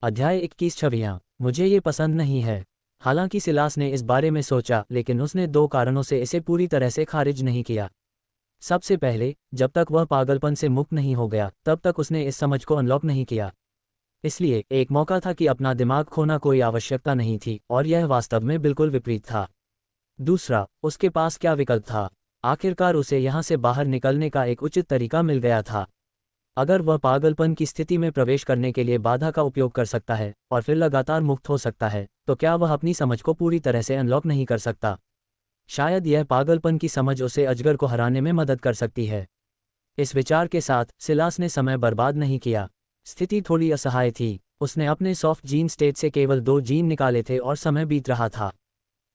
अध्याय 21 छवियां। मुझे ये पसंद नहीं है। हालांकि सिलास ने इस बारे में सोचा, लेकिन उसने 2 कारणों से इसे पूरी तरह से खारिज नहीं किया। सबसे पहले, जब तक वह पागलपन से मुक्त नहीं हो गया तब तक उसने इस समझ को अनलॉक नहीं किया। इसलिए एक मौका था कि अपना दिमाग खोना कोई आवश्यकता नहीं थी, और यह वास्तव में बिल्कुल विपरीत था। दूसरा, उसके पास क्या विकल्प था? आखिरकार उसे यहाँ से बाहर निकलने का एक उचित तरीका मिल गया था। अगर वह पागलपन की स्थिति में प्रवेश करने के लिए बाधा का उपयोग कर सकता है और फिर लगातार मुक्त हो सकता है, तो क्या वह अपनी समझ को पूरी तरह से अनलॉक नहीं कर सकता? शायद यह पागलपन की समझ उसे अजगर को हराने में मदद कर सकती है। इस विचार के साथ सिलास ने समय बर्बाद नहीं किया। स्थिति थोड़ी असहाय थी। उसने अपने सॉफ्ट जीन स्टेट से केवल 2 जीन निकाले थे और समय बीत रहा था।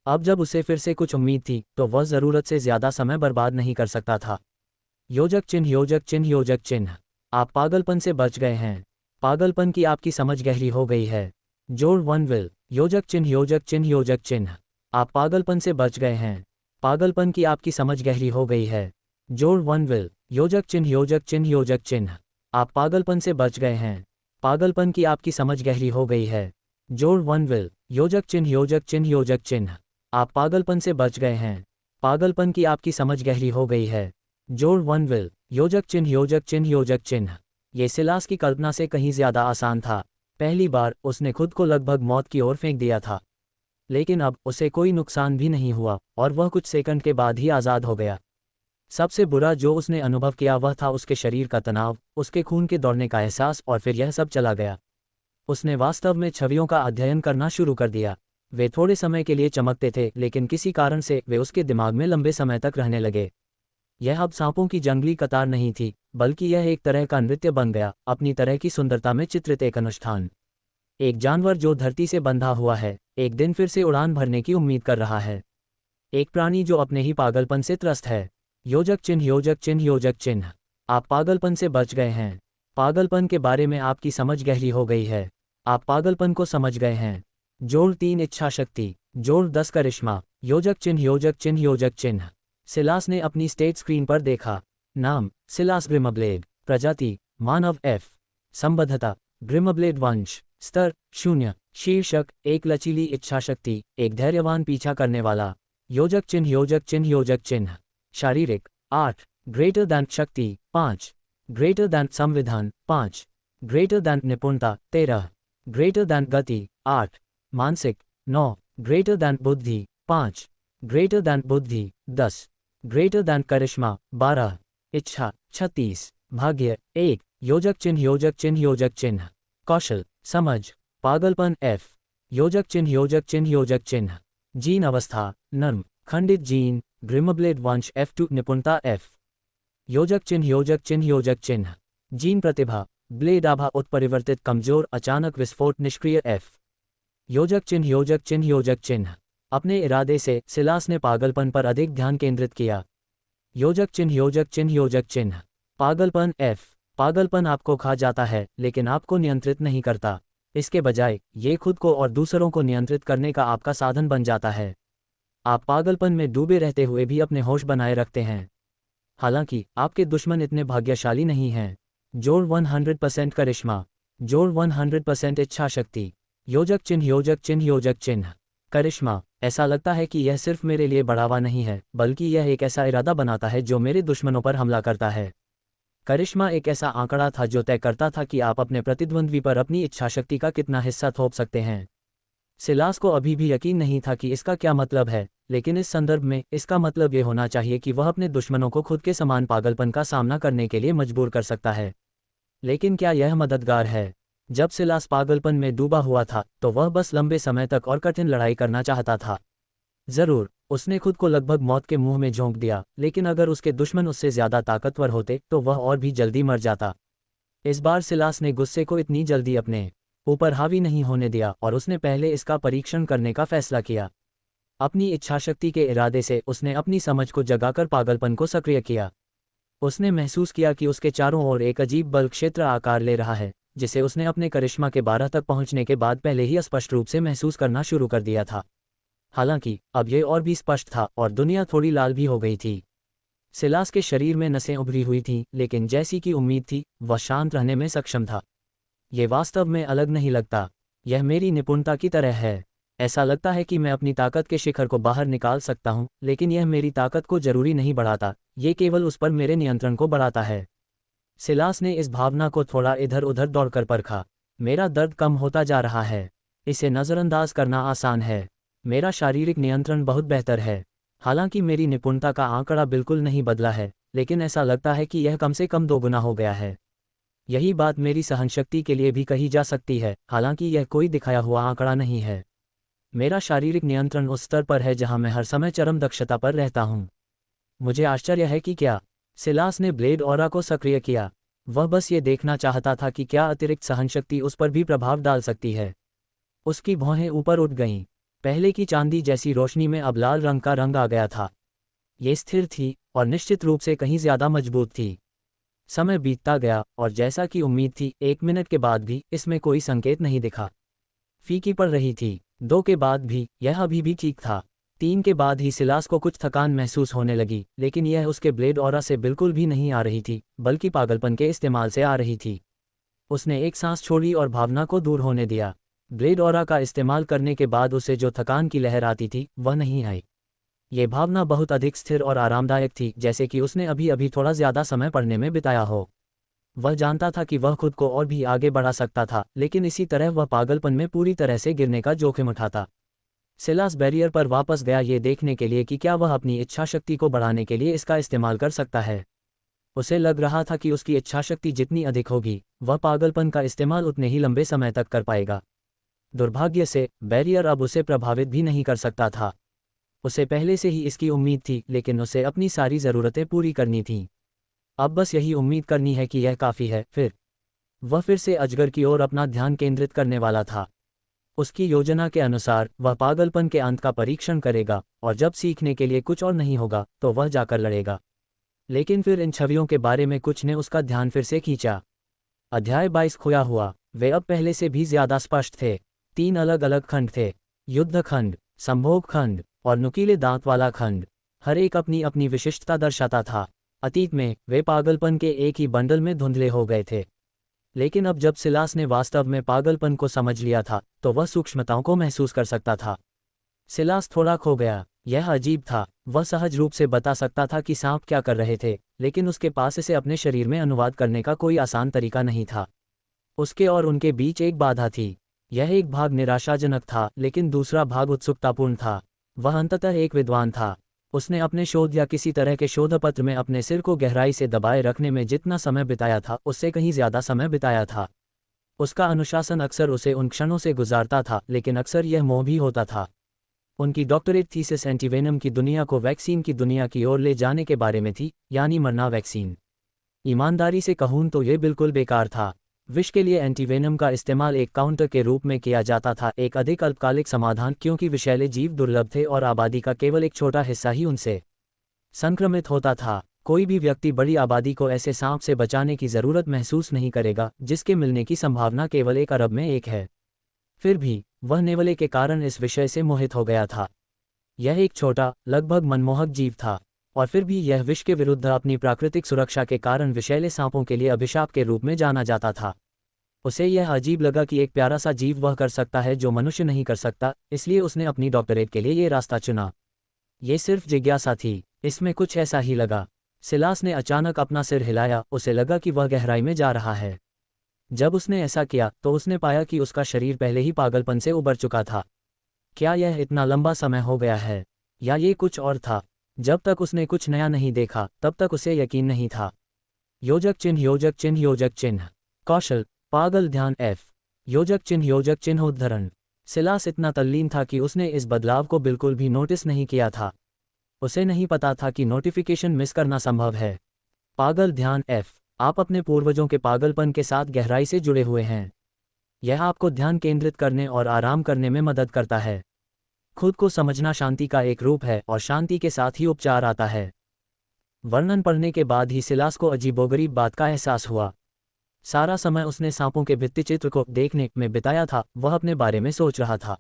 अब जब उसे फिर से कुछ उम्मीद थी, तो वह ज़रूरत से ज़्यादा समय बर्बाद नहीं कर सकता था। योजक चिन्ह, योजक चिन्ह, योजक चिन्ह। आप पागलपन से बच गए हैं। पागलपन की आपकी समझ गहरी हो गई है। जोड़ 1 विल। योजक चिन्ह, योजक चिन्ह, योजक चिन्ह। आप पागलपन से बच गए हैं। पागलपन की आपकी समझ गहरी हो गई है। जोड़ 1 विल। योजक चिन्ह, योजक चिन्ह, योजक चिन्ह। आप पागलपन से बच गए हैं। पागलपन की आपकी समझ गहरी हो गई है। जोड़ 1 विल। योजक चिन्ह, योजक चिन्ह, योजक चिन्ह। आप पागलपन से बच गए हैं। पागलपन की आपकी समझ गहरी हो गई है। जोड़ 1 विल। योजक चिन्ह, योजक चिन्ह, योजक चिन्ह। ये सिलास की कल्पना से कहीं ज्यादा आसान था। पहली बार उसने खुद को लगभग मौत की ओर फेंक दिया था, लेकिन अब उसे कोई नुकसान भी नहीं हुआ और वह कुछ सेकंड के बाद ही आज़ाद हो गया। सबसे बुरा जो उसने अनुभव किया वह था उसके शरीर का तनाव, उसके खून के दौड़ने का एहसास, और फिर यह सब चला गया। उसने वास्तव में छवियों का अध्ययन करना शुरू कर दिया। वे थोड़े समय के लिए चमकते थे, लेकिन किसी कारण से वे उसके दिमाग में लंबे समय तक रहने लगे। यह अब सांपों की जंगली कतार नहीं थी, बल्कि यह एक तरह का नृत्य बन गया, अपनी तरह की सुंदरता में चित्रित एक अनुष्ठान। एक जानवर जो धरती से बंधा हुआ है, एक दिन फिर से उड़ान भरने की उम्मीद कर रहा है। एक प्राणी जो अपने ही पागलपन से त्रस्त है। योजक चिन्ह, योजक चिन्ह, योजक चिन्ह। आप पागलपन से बच गए हैं। पागलपन के बारे में आपकी समझ गहरी हो गई है। आप पागलपन को समझ गए हैं। जोड़ 3 इच्छा शक्ति। जोड़ 10 करिश्मा। योजक चिन्ह, योजक चिन्ह, योजक चिन्ह। सिलास ने अपनी स्टेट स्क्रीन पर देखा। नाम सिलास ग्रिमब्लेड। प्रजाति मानव F। संबद्धता ग्रिमब्लेड वंश। स्तर 0। शीर्षक एक लचीली इच्छा शक्ति, एक धैर्यवान पीछा करने वाला। योजक चिन्ह, योजक चिन्ह, योजक चिन्ह। शारीरिक 8। ग्रेटर दैन शक्ति 5। ग्रेटर दैन संविधान 5। ग्रेटर दैन निपुणता 13। ग्रेटर दैन गति 8। मानसिक 9। ग्रेटर दैन बुद्धि 5। ग्रेटर दैन बुद्धि 10। ग्रेटर दैन करिश्मा 12। इच्छा 36। भाग्य 1। योजक चिन्ह, योजक चिन्ह, योजक चिन्ह। कौशल समझ पागलपन F। योजक चिन्ह, योजक चिन्ह, योजक चिन्ह। जीन अवस्था नर्म खंडित जीन ग्रिमब्लेड वंश F2। निपुणता F। योजक चिन्ह, योजक चिन्ह, योजक चिन्ह। जीन प्रतिभा ब्लेड आभा उत्परिवर्तित कमजोर अचानक विस्फोट निष्क्रिय F। योजक चिन्ह, योजक चिन्ह, योजक चिन्ह। अपने इरादे से सिलास ने पागलपन पर अधिक ध्यान केंद्रित किया। योजक चिन्ह, योजक चिन्ह, योजक चिन्ह। पागलपन F। पागलपन आपको खा जाता है, लेकिन आपको नियंत्रित नहीं करता। इसके बजाय ये खुद को और दूसरों को नियंत्रित करने का आपका साधन बन जाता है। आप पागलपन में डूबे रहते हुए भी अपने होश बनाए रखते हैं। हालांकि आपके दुश्मन इतने भाग्यशाली नहीं हैं। जोड़ 100% करिश्मा। जोड़ 100% इच्छा शक्ति। योजक चिन्ह, योजक चिन्ह, योजक चिन्ह। करिश्मा ऐसा लगता है कि यह सिर्फ मेरे लिए बढ़ावा नहीं है, बल्कि यह एक ऐसा इरादा बनाता है जो मेरे दुश्मनों पर हमला करता है। करिश्मा एक ऐसा आंकड़ा था जो तय करता था कि आप अपने प्रतिद्वंद्वी पर अपनी इच्छाशक्ति का कितना हिस्सा थोप सकते हैं। सिलास को अभी भी यकीन नहीं था कि इसका क्या मतलब है, लेकिन इस संदर्भ में इसका मतलब ये होना चाहिए कि वह अपने दुश्मनों को खुद के समान पागलपन का सामना करने के लिए मजबूर कर सकता है। लेकिन क्या यह मददगार है? जब सिलास पागलपन में डूबा हुआ था, तो वह बस लंबे समय तक और कठिन लड़ाई करना चाहता था। जरूर, उसने खुद को लगभग मौत के मुंह में झोंक दिया, लेकिन अगर उसके दुश्मन उससे ज्यादा ताकतवर होते तो वह और भी जल्दी मर जाता। इस बार सिलास ने गुस्से को इतनी जल्दी अपने ऊपर हावी नहीं होने दिया और उसने पहले इसका परीक्षण करने का फैसला किया। अपनी इच्छाशक्ति के इरादे से उसने अपनी समझ को जगाकर पागलपन को सक्रिय किया। उसने महसूस किया कि उसके चारों ओर एक अजीब बल क्षेत्र आकार ले रहा है, जिसे उसने अपने करिश्मा के 12 तक पहुंचने के बाद पहले ही स्पष्ट रूप से महसूस करना शुरू कर दिया था। हालांकि अब यह और भी स्पष्ट था और दुनिया थोड़ी लाल भी हो गई थी। सिलास के शरीर में नसें उभरी हुई थीं, लेकिन जैसी कि उम्मीद थी, वह शांत रहने में सक्षम था। ये वास्तव में अलग नहीं लगता। यह मेरी निपुणता की तरह है। ऐसा लगता है कि मैं अपनी ताकत के शिखर को बाहर निकाल सकता हूँ, लेकिन यह मेरी ताकत को जरूरी नहीं बढ़ाता, ये केवल उस पर मेरे नियंत्रण को बढ़ाता है। सिलास ने इस भावना को थोड़ा इधर उधर दौड़कर परखा। मेरा दर्द कम होता जा रहा है। इसे नज़रअंदाज करना आसान है। मेरा शारीरिक नियंत्रण बहुत बेहतर है। हालांकि मेरी निपुणता का आंकड़ा बिल्कुल नहीं बदला है, लेकिन ऐसा लगता है कि यह कम से कम 2 गुना हो गया है। यही बात मेरी सहनशक्ति के लिए भी कही जा सकती है, हालांकि यह कोई दिखाया हुआ आंकड़ा नहीं है। मेरा शारीरिक नियंत्रण उस स्तर पर है जहां मैं हर समय चरम दक्षता पर रहता हूं। मुझे आश्चर्य है कि क्या। सिलास ने ब्लेड ऑरा को सक्रिय किया। वह बस ये देखना चाहता था कि क्या अतिरिक्त सहनशक्ति उस पर भी प्रभाव डाल सकती है। उसकी भौहें ऊपर उठ गईं। पहले की चांदी जैसी रोशनी में अब लाल रंग का रंग आ गया था। ये स्थिर थी और निश्चित रूप से कहीं ज्यादा मजबूत थी। समय बीतता गया और जैसा कि उम्मीद थी, 1 मिनट के बाद भी इसमें कोई संकेत नहीं दिखा। फीकी पड़ रही थी। 2 के बाद भी यह अभी भी ठीक था। 3 के बाद ही सिलास को कुछ थकान महसूस होने लगी, लेकिन यह उसके ब्लेड ऑरा से बिल्कुल भी नहीं आ रही थी, बल्कि पागलपन के इस्तेमाल से आ रही थी। उसने एक सांस छोड़ी और भावना को दूर होने दिया। ब्लेड ऑरा का इस्तेमाल करने के बाद उसे जो थकान की लहर आती थी वह नहीं आई। ये भावना बहुत अधिक स्थिर और आरामदायक थी, जैसे कि उसने अभी अभी थोड़ा ज्यादा समय पढ़ने में बिताया हो। वह जानता था कि वह खुद को और भी आगे बढ़ा सकता था, लेकिन इसी तरह वह पागलपन में पूरी तरह से गिरने का जोखिम उठाता। सिलास बैरियर पर वापस गया ये देखने के लिए कि क्या वह अपनी इच्छाशक्ति को बढ़ाने के लिए इसका इस्तेमाल कर सकता है। उसे लग रहा था कि उसकी इच्छाशक्ति जितनी अधिक होगी, वह पागलपन का इस्तेमाल उतने ही लंबे समय तक कर पाएगा। दुर्भाग्य से बैरियर अब उसे प्रभावित भी नहीं कर सकता था। उसे पहले से ही इसकी उम्मीद थी, लेकिन उसे अपनी सारी ज़रूरतें पूरी करनी थीं। अब बस यही उम्मीद करनी है कि यह काफ़ी है। वह फिर से अजगर की ओर अपना ध्यान केंद्रित करने वाला था। उसकी योजना के अनुसार वह पागलपन के अंत का परीक्षण करेगा, और जब सीखने के लिए कुछ और नहीं होगा तो वह जाकर लड़ेगा। लेकिन फिर इन छवियों के बारे में कुछ ने उसका ध्यान फिर से खींचा। अध्याय 22 खोया हुआ। वे अब पहले से भी ज्यादा स्पष्ट थे। 3 अलग अलग खंड थे, युद्ध खंड, संभोग खंड और नुकीले दांत वाला खंड। हर एक अपनी अपनी विशिष्टता दर्शाता था। अतीत में वे पागलपन के एक ही बंडल में धुंधले हो गए थे, लेकिन अब जब सिलास ने वास्तव में पागलपन को समझ लिया था तो वह सूक्ष्मताओं को महसूस कर सकता था। सिलास थोड़ा खो गया। यह अजीब था। वह सहज रूप से बता सकता था कि सांप क्या कर रहे थे, लेकिन उसके पास इसे अपने शरीर में अनुवाद करने का कोई आसान तरीका नहीं था। उसके और उनके बीच एक बाधा थी। यह एक भाग निराशाजनक था, लेकिन दूसरा भाग उत्सुकतापूर्ण था। वह अंततः एक विद्वान था। उसने अपने शोध या किसी तरह के शोधपत्र में अपने सिर को गहराई से दबाए रखने में जितना समय बिताया था, उससे कहीं ज्यादा समय बिताया था। उसका अनुशासन अक्सर उसे उन क्षणों से गुजारता था, लेकिन अक्सर यह मोह भी होता था। उनकी डॉक्टरेट थीसिस एंटीवेनम की दुनिया को वैक्सीन की दुनिया की ओर ले जाने के बारे में थी, यानी मरना वैक्सीन। ईमानदारी से कहूं तो यह बिल्कुल बेकार था। विष के लिए एंटीवेनम का इस्तेमाल एक काउंटर के रूप में किया जाता था, एक अधिक अल्पकालिक समाधान, क्योंकि विषैले जीव दुर्लभ थे और आबादी का केवल एक छोटा हिस्सा ही उनसे संक्रमित होता था। कोई भी व्यक्ति बड़ी आबादी को ऐसे सांप से बचाने की जरूरत महसूस नहीं करेगा, जिसके मिलने की संभावना केवल 1 अरब में 1 है। फिर भी वह नेवले के कारण इस विषय से मोहित हो गया था। यह एक छोटा, लगभग मनमोहक जीव था, और फिर भी यह विष के विरुद्ध अपनी प्राकृतिक सुरक्षा के कारण विषैले सांपों के लिए अभिशाप के रूप में जाना जाता था। उसे यह अजीब लगा कि एक प्यारा सा जीव वह कर सकता है जो मनुष्य नहीं कर सकता, इसलिए उसने अपनी डॉक्टरेट के लिए ये रास्ता चुना। ये सिर्फ जिज्ञासा थी, इसमें कुछ ऐसा ही लगा। सिलास ने अचानक अपना सिर हिलाया। उसे लगा कि वह गहराई में जा रहा है। जब उसने ऐसा किया तो उसने पाया कि उसका शरीर पहले ही पागलपन से उबर चुका था। क्या यह इतना लंबा समय हो गया है, या ये कुछ और था? जब तक उसने कुछ नया नहीं देखा तब तक उसे यकीन नहीं था। योजक चिन्ह, योजक चिन्ह, योजक चिन्ह। कौशल, पागल ध्यान F। योजक चिन्ह, योजक चिन्ह, उद्धरण। सिलास इतना तल्लीन था कि उसने इस बदलाव को बिल्कुल भी नोटिस नहीं किया था। उसे नहीं पता था कि नोटिफिकेशन मिस करना संभव है। पागल ध्यान F। आप अपने पूर्वजों के पागलपन के साथ गहराई से जुड़े हुए हैं। यह आपको ध्यान केंद्रित करने और आराम करने में मदद करता है। खुद को समझना शांति का एक रूप है, और शांति के साथ ही उपचार आता है। वर्णन पढ़ने के बाद ही सिलास को अजीबोगरीब बात का एहसास हुआ। सारा समय उसने सांपों के भित्तिचित्र को देखने में बिताया था। वह अपने बारे में सोच रहा था।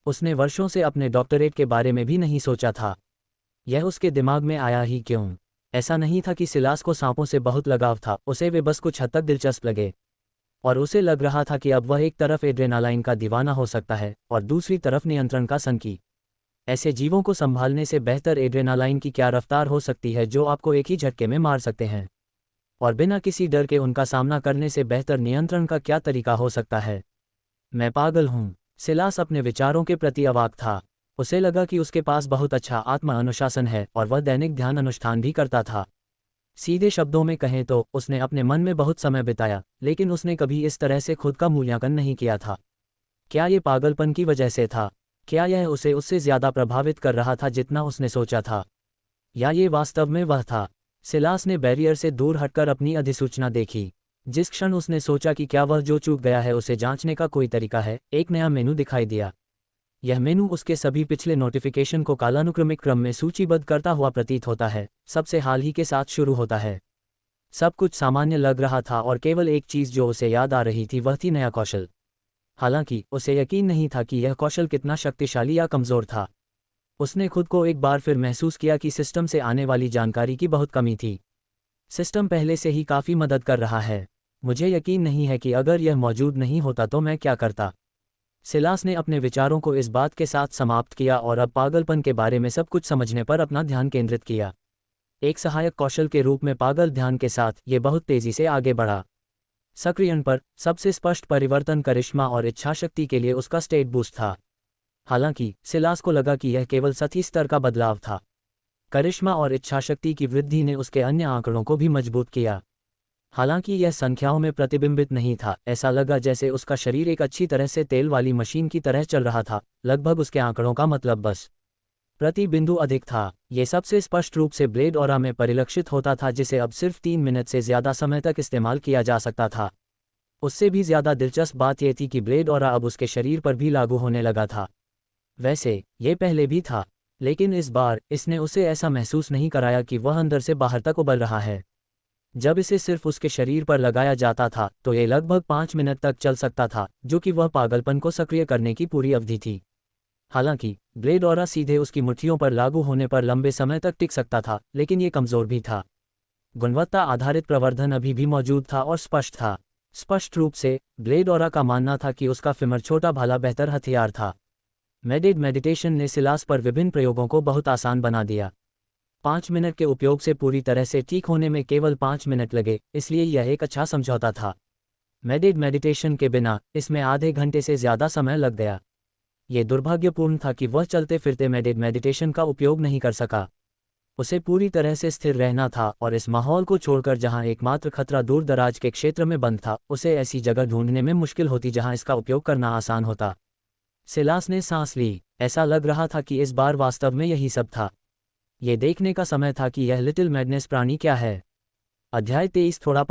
उसने वर्षों से अपने डॉक्टरेट के बारे में भी नहीं सोचा था। यह उसके दिमाग में आया ही क्यों? ऐसा नहीं था कि सिलास को सांपों से बहुत लगाव था, उसे वे बस कुछ हद तक दिलचस्प लगे। और उसे लग रहा था कि अब वह एक तरफ एड्रेनालाइन का दीवाना हो सकता है और दूसरी तरफ नियंत्रण का संकी। ऐसे जीवों को संभालने से बेहतर एड्रेनालाइन की क्या रफ्तार हो सकती है जो आपको एक ही झटके में मार सकते हैं, और बिना किसी डर के उनका सामना करने से बेहतर नियंत्रण का क्या तरीका हो सकता है। मैं पागल हूँ। सिलास अपने विचारों के प्रति अवाक था। उसे लगा कि उसके पास बहुत अच्छा आत्म अनुशासन है और वह दैनिक ध्यान अनुष्ठान भी करता था। सीधे शब्दों में कहें तो उसने अपने मन में बहुत समय बिताया, लेकिन उसने कभी इस तरह से खुद का मूल्यांकन नहीं किया था। क्या ये पागलपन की वजह से था? क्या यह उसे उससे ज्यादा प्रभावित कर रहा था जितना उसने सोचा था, या ये वास्तव में वह था? सिलास ने बैरियर से दूर हटकर अपनी अधिसूचना देखी। जिस क्षण उसने सोचा कि क्या वह जो चूक गया है उसे जांचने का कोई तरीका है, एक नया मेनू दिखाई दिया। यह मेनू उसके सभी पिछले नोटिफिकेशन को कालानुक्रमिक क्रम में सूचीबद्ध करता हुआ प्रतीत होता है, सबसे हाल ही के साथ शुरू होता है। सब कुछ सामान्य लग रहा था और केवल एक चीज़ जो उसे याद आ रही थी वह थी नया कौशल। हालांकि उसे यकीन नहीं था कि यह कौशल कितना शक्तिशाली या कमज़ोर था। उसने खुद को एक बार फिर महसूस किया कि सिस्टम से आने वाली जानकारी की बहुत कमी थी। सिस्टम पहले से ही काफ़ी मदद कर रहा है। मुझे यकीन नहीं है कि अगर यह मौजूद नहीं होता तो मैं क्या करता। सिलास ने अपने विचारों को इस बात के साथ समाप्त किया और अब पागलपन के बारे में सब कुछ समझने पर अपना ध्यान केंद्रित किया। एक सहायक कौशल के रूप में पागल ध्यान के साथ ये बहुत तेजी से आगे बढ़ा। सक्रियण पर सबसे स्पष्ट परिवर्तन करिश्मा और इच्छाशक्ति के लिए उसका स्टेट बूस्ट था। हालांकि सिलास को लगा कि यह केवल सतही स्तर का बदलाव था। करिश्मा और इच्छाशक्ति की वृद्धि ने उसके अन्य आंकड़ों को भी मजबूत किया। हालांकि यह संख्याओं में प्रतिबिंबित नहीं था, ऐसा लगा जैसे उसका शरीर एक अच्छी तरह से तेल वाली मशीन की तरह चल रहा था। लगभग उसके आंकड़ों का मतलब बस प्रति बिंदु अधिक था। ये सबसे स्पष्ट रूप से ब्लेड ऑरा में परिलक्षित होता था, जिसे अब सिर्फ 3 मिनट से ज़्यादा समय तक इस्तेमाल किया जा सकता था। उससे भी ज़्यादा दिलचस्प बात यह थी कि ब्लेड ऑरा अब उसके शरीर पर भी लागू होने लगा था। वैसे ये पहले भी था, लेकिन इस बार इसने उसे ऐसा महसूस नहीं कराया कि वह अंदर से बाहर तक उबल रहा है। जब इसे सिर्फ उसके शरीर पर लगाया जाता था तो ये लगभग 5 मिनट तक चल सकता था, जो कि वह पागलपन को सक्रिय करने की पूरी अवधि थी। हालांकि ब्लेड ऑरा सीधे उसकी मुट्ठियों पर लागू होने पर लंबे समय तक टिक सकता था, लेकिन ये कमज़ोर भी था। गुणवत्ता आधारित प्रवर्धन अभी भी मौजूद था और स्पष्ट था। स्पष्ट रूप से ब्लेड ऑरा का मानना था कि उसका फिमर छोटा भाला बेहतर हथियार था। मेडिटेशन ने सिलास पर विभिन्न प्रयोगों को बहुत आसान बना दिया। 5 मिनट के उपयोग से पूरी तरह से ठीक होने में केवल 5 मिनट लगे, इसलिए यह एक अच्छा समझौता था। मेडिटेशन के बिना इसमें आधे घंटे से ज़्यादा समय लग गया। ये दुर्भाग्यपूर्ण था कि वह चलते फिरते मेडिटेशन का उपयोग नहीं कर सका। उसे पूरी तरह से स्थिर रहना था और इस माहौल को छोड़कर जहां एकमात्र खतरा दूर दराज के क्षेत्र में बंद था, उसे ऐसी जगह ढूंढने में मुश्किल होती जहां इसका उपयोग करना आसान होता। सिलास ने सांस ली। ऐसा लग रहा था कि इस बार वास्तव में यही सब था। ये देखने का समय था कि यह लिटिल मैडनेस प्राणी क्या है। अध्याय 23 थोड़ा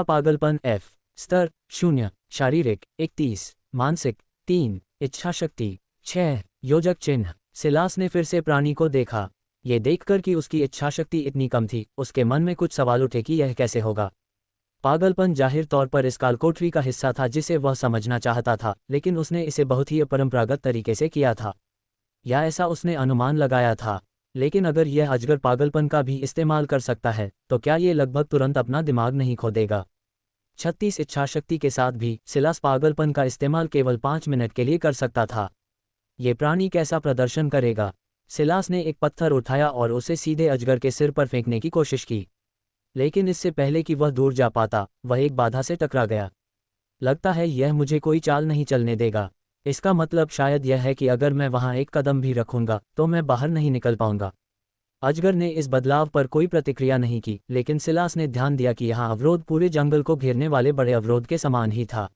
पागलपन F स्तर 0, शारीरिक 31, मानसिक 3, इच्छाशक्ति 6, योजक चिन्ह। सिलास ने फिर से प्राणी को देखा। ये देखकर कि उसकी इच्छाशक्ति इतनी कम थी, उसके मन में कुछ सवाल उठे कि यह कैसे होगा। पागलपन जाहिर तौर पर इस कालकोठरी का हिस्सा था जिसे वह समझना चाहता था, लेकिन उसने इसे बहुत ही अपरंपरागत तरीके से किया था, या ऐसा उसने अनुमान लगाया था। लेकिन अगर यह अजगर पागलपन का भी इस्तेमाल कर सकता है, तो क्या ये लगभग तुरंत अपना दिमाग नहीं खो देगा? 36 इच्छाशक्ति के साथ भी सिलास पागलपन का इस्तेमाल केवल 5 मिनट के लिए कर सकता था। ये प्राणी कैसा प्रदर्शन करेगा? सिलास ने एक पत्थर उठाया और उसे सीधे अजगर के सिर पर फेंकने की कोशिश की, लेकिन इससे पहले कि वह दूर जा पाता, वह एक बाधा से टकरा गया। लगता है यह मुझे कोई चाल नहीं चलने देगा। इसका मतलब शायद यह है कि अगर मैं वहां एक कदम भी रखूंगा तो मैं बाहर नहीं निकल पाऊंगा। अजगर ने इस बदलाव पर कोई प्रतिक्रिया नहीं की, लेकिन सिलास ने ध्यान दिया कि यहाँ अवरोध पूरे जंगल को घेरने वाले बड़े अवरोध के समान ही था।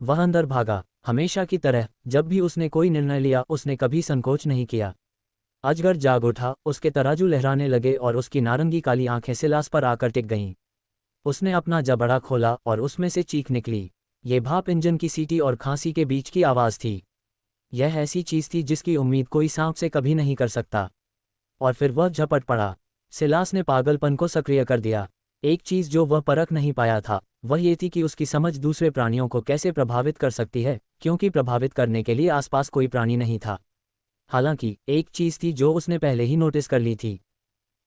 वह अंदर भागा। हमेशा की तरह जब भी उसने कोई निर्णय लिया उसने कभी संकोच नहीं किया। अजगर जाग उठा, उसके तराजू लहराने लगे और उसकी नारंगी काली आंखें सिलास पर आकर टिक गईं। उसने अपना जबड़ा खोला और उसमें से चीख निकली। ये भाप इंजन की सीटी और खांसी के बीच की आवाज़ थी। यह ऐसी चीज़ थी जिसकी उम्मीद कोई सांप से कभी नहीं कर सकता। और फिर वह झपट पड़ा। सिलास ने पागलपन को सक्रिय कर दिया। एक चीज़ जो वह परख नहीं पाया था वह ये थी कि उसकी समझ दूसरे प्राणियों को कैसे प्रभावित कर सकती है, क्योंकि प्रभावित करने के लिए आसपास कोई प्राणी नहीं था। हालांकि एक चीज़ थी जो उसने पहले ही नोटिस कर ली थी।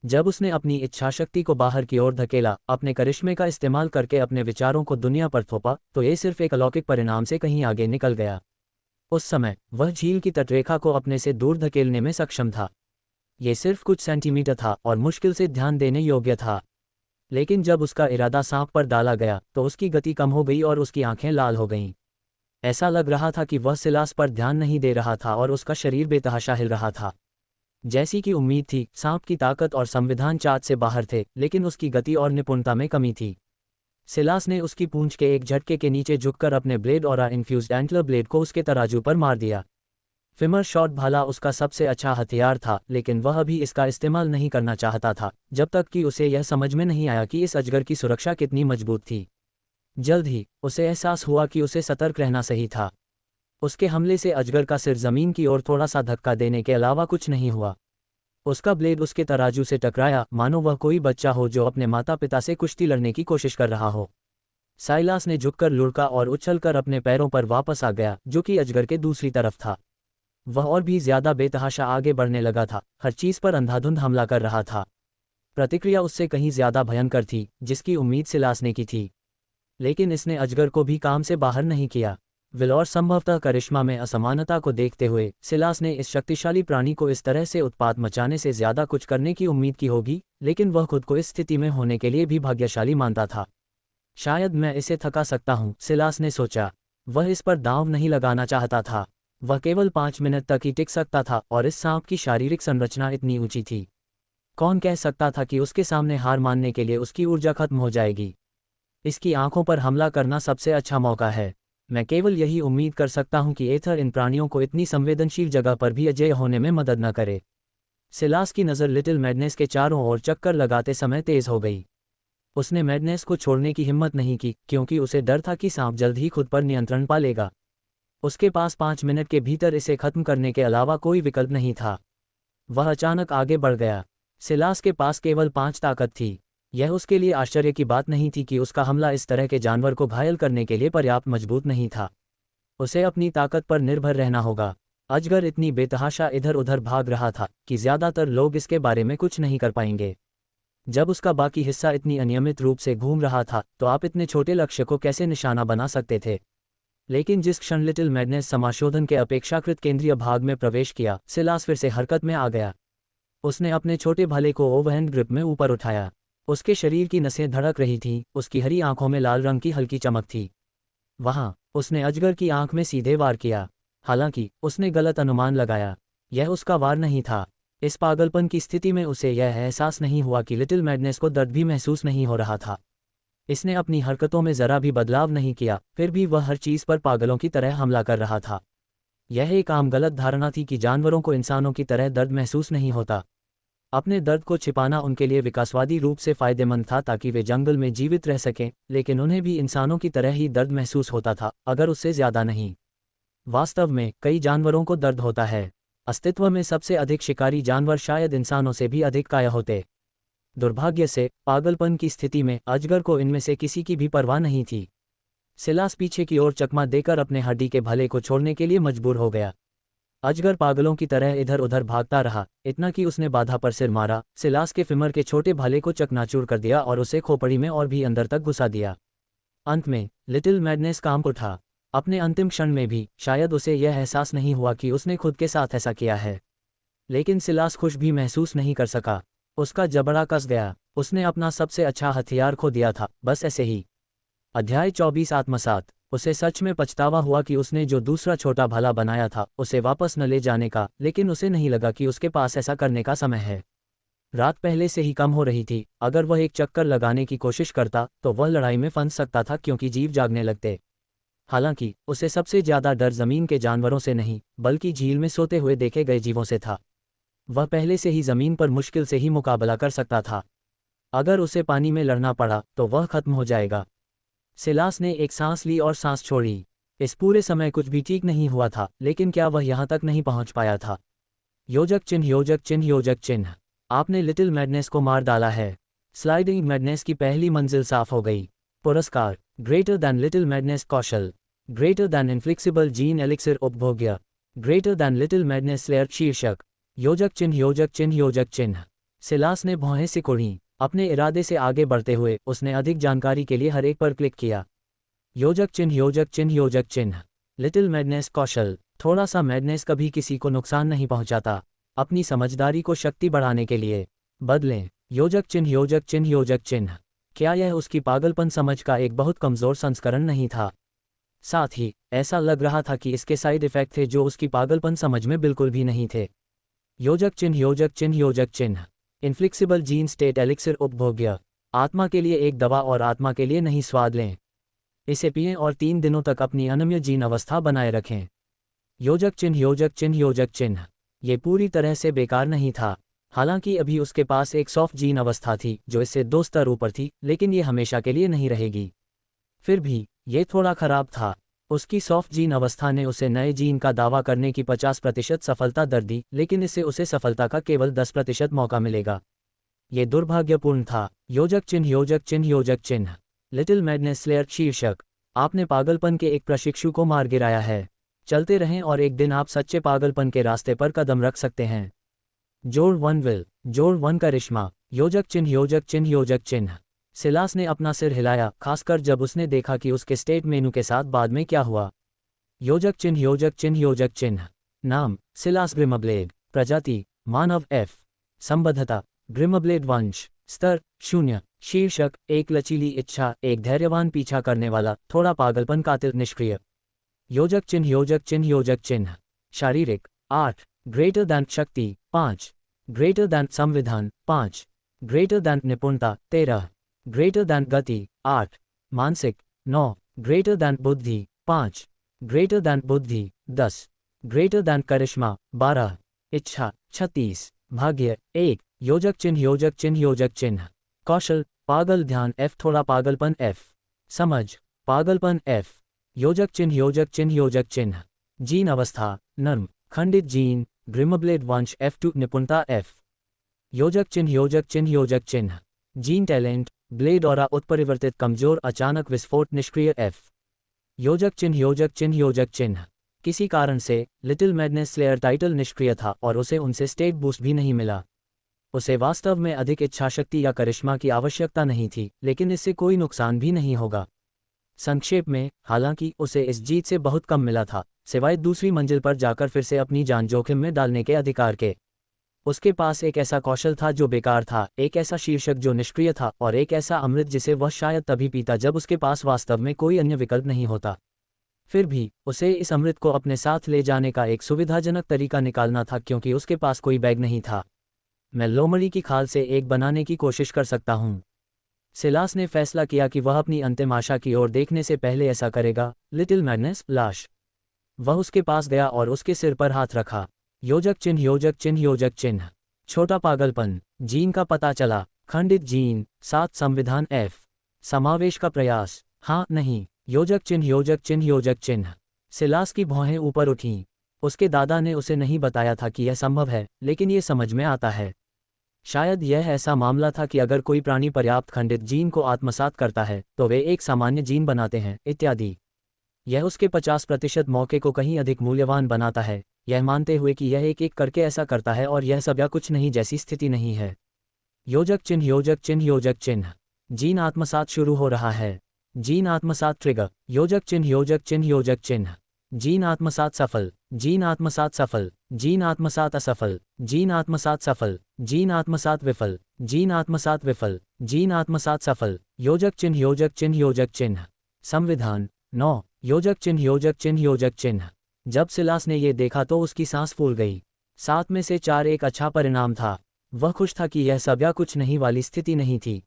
जब उसने अपनी इच्छाशक्ति को बाहर की ओर धकेला, अपने करिश्मे का इस्तेमाल करके अपने विचारों को दुनिया पर थोपा, तो ये सिर्फ एक अलौकिक परिणाम से कहीं आगे निकल गया। उस समय वह झील की तटरेखा को अपने से दूर धकेलने में सक्षम था। ये सिर्फ कुछ सेंटीमीटर था और मुश्किल से ध्यान देने योग्य था। लेकिन जब उसका इरादा सांप पर डाला गया तो उसकी गति कम हो गई और उसकी आंखें लाल हो गईं। ऐसा लग रहा था कि वह सिलास पर ध्यान नहीं दे रहा था और उसका शरीर बेतहाशा हिल रहा था। जैसी कि उम्मीद थी, सांप की ताकत और संविधान चार्ज से बाहर थे, लेकिन उसकी गति और निपुणता में कमी थी। सिलास ने उसकी पूंछ के एक झटके के नीचे झुककर अपने ब्लेड और इन्फ्यूज्ड एंटलर ब्लेड को उसके तराजू पर मार दिया। फिमर शॉट भाला उसका सबसे अच्छा हथियार था, लेकिन वह अभी इसका इस्तेमाल नहीं करना चाहता था जब तक कि उसे यह समझ में नहीं आया कि इस अजगर की सुरक्षा कितनी मजबूत थी। जल्द ही उसे एहसास हुआ कि उसे सतर्क रहना सही था। उसके हमले से अजगर का सिर जमीन की ओर थोड़ा सा धक्का देने के अलावा कुछ नहीं हुआ। उसका ब्लेड उसके तराजू से टकराया, मानो वह कोई बच्चा हो जो अपने माता पिता से कुश्ती लड़ने की कोशिश कर रहा हो। साइलास ने झुककर लुढ़का और उछलकर अपने पैरों पर वापस आ गया, जो कि अजगर के दूसरी तरफ था। वह और भी ज्यादा बेतहाशा आगे बढ़ने लगा था, हर चीज पर अंधाधुंध हमला कर रहा था। प्रतिक्रिया उससे कहीं ज्यादा भयंकर थी, जिसकी उम्मीद सिलास ने की थी। लेकिन इसने अजगर को भी काम से बाहर नहीं किया। विल और संभवतः करिश्मा में असमानता को देखते हुए सिलास ने इस शक्तिशाली प्राणी को इस तरह से उत्पात मचाने से ज्यादा कुछ करने की उम्मीद की होगी, लेकिन वह खुद को इस स्थिति में होने के लिए भी भाग्यशाली मानता था। शायद मैं इसे थका सकता हूं, सिलास ने सोचा। वह इस पर दांव नहीं लगाना चाहता था। वह केवल 5 मिनट तक ही टिक सकता था और इस सांप की शारीरिक संरचना इतनी ऊंची थी। कौन कह सकता था कि उसके सामने हार मानने के लिए उसकी ऊर्जा खत्म हो जाएगी। इसकी आंखों पर हमला करना सबसे अच्छा मौका है। मैं केवल यही उम्मीद कर सकता हूं कि एथर इन प्राणियों को इतनी संवेदनशील जगह पर भी अजेय होने में मदद न करे। सिलास की नज़र लिटिल मैडनेस के चारों ओर चक्कर लगाते समय तेज हो गई। उसने मैडनेस को छोड़ने की हिम्मत नहीं की, क्योंकि उसे डर था कि सांप जल्द ही खुद पर नियंत्रण पा लेगा। उसके पास 5 मिनट के भीतर इसे खत्म करने के अलावा कोई विकल्प नहीं था। वह अचानक आगे बढ़ गया। सिलास के पास केवल 5 ताकत थी। यह उसके लिए आश्चर्य की बात नहीं थी कि उसका हमला इस तरह के जानवर को घायल करने के लिए पर्याप्त मजबूत नहीं था। उसे अपनी ताकत पर निर्भर रहना होगा। अजगर इतनी बेतहाशा इधर उधर भाग रहा था कि ज्यादातर लोग इसके बारे में कुछ नहीं कर पाएंगे। जब उसका बाकी हिस्सा इतनी अनियमित रूप से घूम रहा था, तो आप इतने छोटे लक्ष्य को कैसे निशाना बना सकते थे। लेकिन जिस क्षण लिटिल मैडनेस समाशोधन के अपेक्षाकृत केंद्रीय भाग में प्रवेश किया, सिलास फिर से हरकत में आ गया। उसने अपने छोटे भाले को ओवरहैंड ग्रिप में ऊपर उठाया। उसके शरीर की नसें धड़क रही थीं, उसकी हरी आंखों में लाल रंग की हल्की चमक थी। वहां उसने अजगर की आंख में सीधे वार किया। हालांकि उसने गलत अनुमान लगाया। यह उसका वार नहीं था। इस पागलपन की स्थिति में उसे यह एहसास नहीं हुआ कि लिटिल मैडनेस को दर्द भी महसूस नहीं हो रहा था। इसने अपनी हरकतों में जरा भी बदलाव नहीं किया, फिर भी वह हर चीज पर पागलों की तरह हमला कर रहा था। यह एक आम गलत धारणा थी कि जानवरों को इंसानों की तरह दर्द महसूस नहीं होता। अपने दर्द को छिपाना उनके लिए विकासवादी रूप से फायदेमंद था ताकि वे जंगल में जीवित रह सकें, लेकिन उन्हें भी इंसानों की तरह ही दर्द महसूस होता था, अगर उससे ज्यादा नहीं। वास्तव में कई जानवरों को दर्द होता है। अस्तित्व में सबसे अधिक शिकारी जानवर शायद इंसानों से भी अधिक काया होते। दुर्भाग्य से पागलपन की स्थिति में अजगर को इनमें से किसी की भी परवाह नहीं थी। सिलास पीछे की ओर चकमा देकर अपने हड्डी के भले को छोड़ने के लिए मजबूर हो गया। अजगर पागलों की तरह इधर उधर भागता रहा, इतना कि उसने बाधा पर सिर मारा, सिलास के फिमर के छोटे भाले को चकनाचूर कर दिया और उसे खोपड़ी में और भी अंदर तक घुसा दिया। अंत में लिटिल मैडनेस कांप उठा। अपने अंतिम क्षण में भी शायद उसे यह एहसास नहीं हुआ कि उसने खुद के साथ ऐसा किया है। लेकिन सिलास खुश भी महसूस नहीं कर सका। उसका जबड़ा कस गया। उसने अपना सबसे अच्छा हथियार खो दिया था, बस ऐसे ही। अध्याय 24 आत्मसात। उसे सच में पछतावा हुआ कि उसने जो दूसरा छोटा भाला बनाया था उसे वापस न ले जाने का, लेकिन उसे नहीं लगा कि उसके पास ऐसा करने का समय है। रात पहले से ही कम हो रही थी। अगर वह एक चक्कर लगाने की कोशिश करता तो वह लड़ाई में फंस सकता था, क्योंकि जीव जागने लगते। हालांकि उसे सबसे ज्यादा डर जमीन के जानवरों से नहीं, बल्कि झील में सोते हुए देखे गए जीवों से था। वह पहले से ही जमीन पर मुश्किल से ही मुकाबला कर सकता था। अगर उसे पानी में लड़ना पड़ा तो वह खत्म हो जाएगा। सिलास ने एक सांस ली और सांस छोड़ी। इस पूरे समय कुछ भी ठीक नहीं हुआ था, लेकिन क्या वह यहां तक नहीं पहुंच पाया था? योजक चिन्ह, योजक चिन्ह, योजक चिन्ह। आपने लिटिल मैडनेस को मार डाला है। स्लाइडिंग मैडनेस की पहली मंजिल साफ हो गई। पुरस्कार: ग्रेटर दैन लिटिल मैडनेस कौशल, ग्रेटर दैन इनफ्लिक्सिबल जीन एलिक्सिर उपभोग्य, greater than little madness slayer शीर्षक। योजक चिन्ह, योजक चिन्ह, योजक चिन्ह। सिलास ने भौहें सिकुड़ी। अपने इरादे से आगे बढ़ते हुए उसने अधिक जानकारी के लिए हर एक पर क्लिक किया। योजक चिन्ह योजक चिन्ह योजक चिन्ह। लिटिल मैडनेस कौशल। थोड़ा सा मैडनेस कभी किसी को नुकसान नहीं पहुंचाता। अपनी समझदारी को शक्ति बढ़ाने के लिए बदलें। योजक चिन्ह योजक चिन्ह योजक चिन्ह। क्या यह उसकी पागलपन समझ का एक बहुत कमज़ोर संस्करण नहीं था? साथ ही ऐसा लग रहा था कि इसके साइड इफ़ेक्ट थे जो उसकी पागलपन समझ में बिल्कुल भी नहीं थे। योजक चिन्ह योजक चिन्ह योजक चिन्ह। इनफ्लिक्सिबल जीन स्टेट एलिक्सिर उपभोग्य। आत्मा के लिए एक दवा और आत्मा के लिए नहीं स्वाद लें। इसे पिएं और 3 दिनों तक अपनी अनम्य जीन अवस्था बनाए रखें। योजक चिन्ह योजक चिन्ह योजक चिन्ह। ये पूरी तरह से बेकार नहीं था। हालांकि अभी उसके पास एक सॉफ्ट जीन अवस्था थी जो इससे 2 स्तर ऊपर थी, लेकिन ये हमेशा के लिए नहीं रहेगी। फिर भी ये थोड़ा खराब था। उसकी सॉफ्ट जीन अवस्था ने उसे नए जीन का दावा करने की 50% सफलता दर दी, लेकिन इससे उसे सफलता का केवल 10% मौका मिलेगा। ये दुर्भाग्यपूर्ण था। योजक चिन्ह योजक चिन्ह योजक चिन्ह। लिटिल मैडनेस स्लेयर शीर्षक। आपने पागलपन के एक प्रशिक्षु को मार गिराया है। चलते रहें और एक दिन आप सच्चे पागलपन के रास्ते पर कदम रख सकते हैं। जोड़ 1 विल। जोड़ 1 करिश्मा। योजक चिन्ह योजक चिन्ह योजक चिन्ह। सिलास ने अपना सिर हिलाया, खासकर जब उसने देखा कि उसके स्टेट मेनू के साथ बाद में क्या हुआ। योजक चिन्ह योजक चिन्ह योजक चिन्ह। नाम सिलास ग्रिमब्लेड। प्रजाति मानव F। संबद्धता ग्रिमब्लेड वंश। स्तर 0। शीर्षक एक लचीली इच्छा, एक धैर्यवान पीछा करने वाला, थोड़ा पागलपन कातिल निष्क्रिय। योजक चिन्ह योजक चिन्ह योजक चिन्ह। शारीरिक 8। ग्रेटर दैन शक्ति 5। ग्रेटर दैन संविधान 5। ग्रेटर दैन निपुणता 13। ग्रेटर दैन गति 8। मानसिक 9। ग्रेटर दैन बुद्धि 5। ग्रेटर दैन बुद्धि 10। ग्रेटर दैन करिश्मा 12। इच्छा 36। भाग्य 1। योजक चिन्ह योजक चिन्ह योजक चिन्ह। कौशल पागल ध्यान F, थोड़ा पागलपन F। समझ पागलपन F। योजक चिन्ह योजक चिन्ह योजक चिन्ह। जीन अवस्था नर्म खंडित जीन ग्रिमब्लेड वंश F2 निपुणता F। योजक चिन्ह योजक चिन्ह योजक चिन्ह। जीन टैलेंट ब्लेड और उत्परिवर्तित कमजोर अचानक विस्फोट निष्क्रिय F। योजक चिन्ह योजक चिन्ह योजक चिन्ह। किसी कारण से लिटिल मैडनेस स्लेयर टाइटल निष्क्रिय था और उसे उनसे स्टेट बूस्ट भी नहीं मिला। उसे वास्तव में अधिक इच्छाशक्ति या करिश्मा की आवश्यकता नहीं थी, लेकिन इससे कोई नुकसान भी नहीं होगा। संक्षेप में, हालांकि उसे इस जीत से बहुत कम मिला था, सिवाय दूसरी मंजिल पर जाकर फिर से अपनी जान जोखिम में डालने के अधिकार के। उसके पास एक ऐसा कौशल था जो बेकार था, एक ऐसा शीर्षक जो निष्क्रिय था, और एक ऐसा अमृत जिसे वह शायद तभी पीता जब उसके पास वास्तव में कोई अन्य विकल्प नहीं होता। फिर भी उसे इस अमृत को अपने साथ ले जाने का एक सुविधाजनक तरीका निकालना था, क्योंकि उसके पास कोई बैग नहीं था। मैं लोमड़ी की खाल से एक बनाने की कोशिश कर सकता हूँ। सिलास ने फैसला किया कि वह अपनी अंतिम आशा की ओर देखने से पहले ऐसा करेगा। लिटिल मैडनेस लाश। वह उसके पास गया और उसके सिर पर हाथ रखा। योजक चिन्ह योजक चिन्ह योजक चिन्ह। छोटा पागलपन जीन का पता चला। खंडित जीन 7 संविधान F। समावेश का प्रयास हाँ नहीं। योजक चिन्ह योजक चिन्ह योजक चिन्ह। सिलास की भौहें ऊपर उठीं। उसके दादा ने उसे नहीं बताया था कि यह संभव है, लेकिन ये समझ में आता है। शायद यह ऐसा मामला था कि अगर कोई प्राणी पर्याप्त खंडित जीन को आत्मसात करता है तो वे एक सामान्य जीन बनाते हैं इत्यादि। यह उसके 50% मौके को कहीं अधिक मूल्यवान बनाता है, यह मानते हुए कि यह एक एक करके ऐसा करता है और यह सब या कुछ नहीं जैसी स्थिति नहीं है। योजक चिन्ह योजक चिन्ह योजक चिन्ह। जीन आत्मसात शुरू हो रहा है। जीन आत्मसात ट्रिगर। योजक चिन्ह योजक चिन्ह योजक चिन्ह। जीन आत्मसात सफल। जीन आत्मसात सफल। जीन आत्मसात असफल। जीन आत्मसात सफल। जीन आत्मसात विफल। जीन आत्मसात विफल। जीन आत्मसात सफल। योजक चिन्ह योजक चिन्ह योजक चिन्ह। संविधान 9। योजक चिन्ह योजक चिन्ह योजक चिन्ह। जब सिलास ने ये देखा तो उसकी सांस फूल गई। 7 में से 4 एक अच्छा परिणाम था। वह खुश था कि यह सब या कुछ नहीं वाली स्थिति नहीं थी।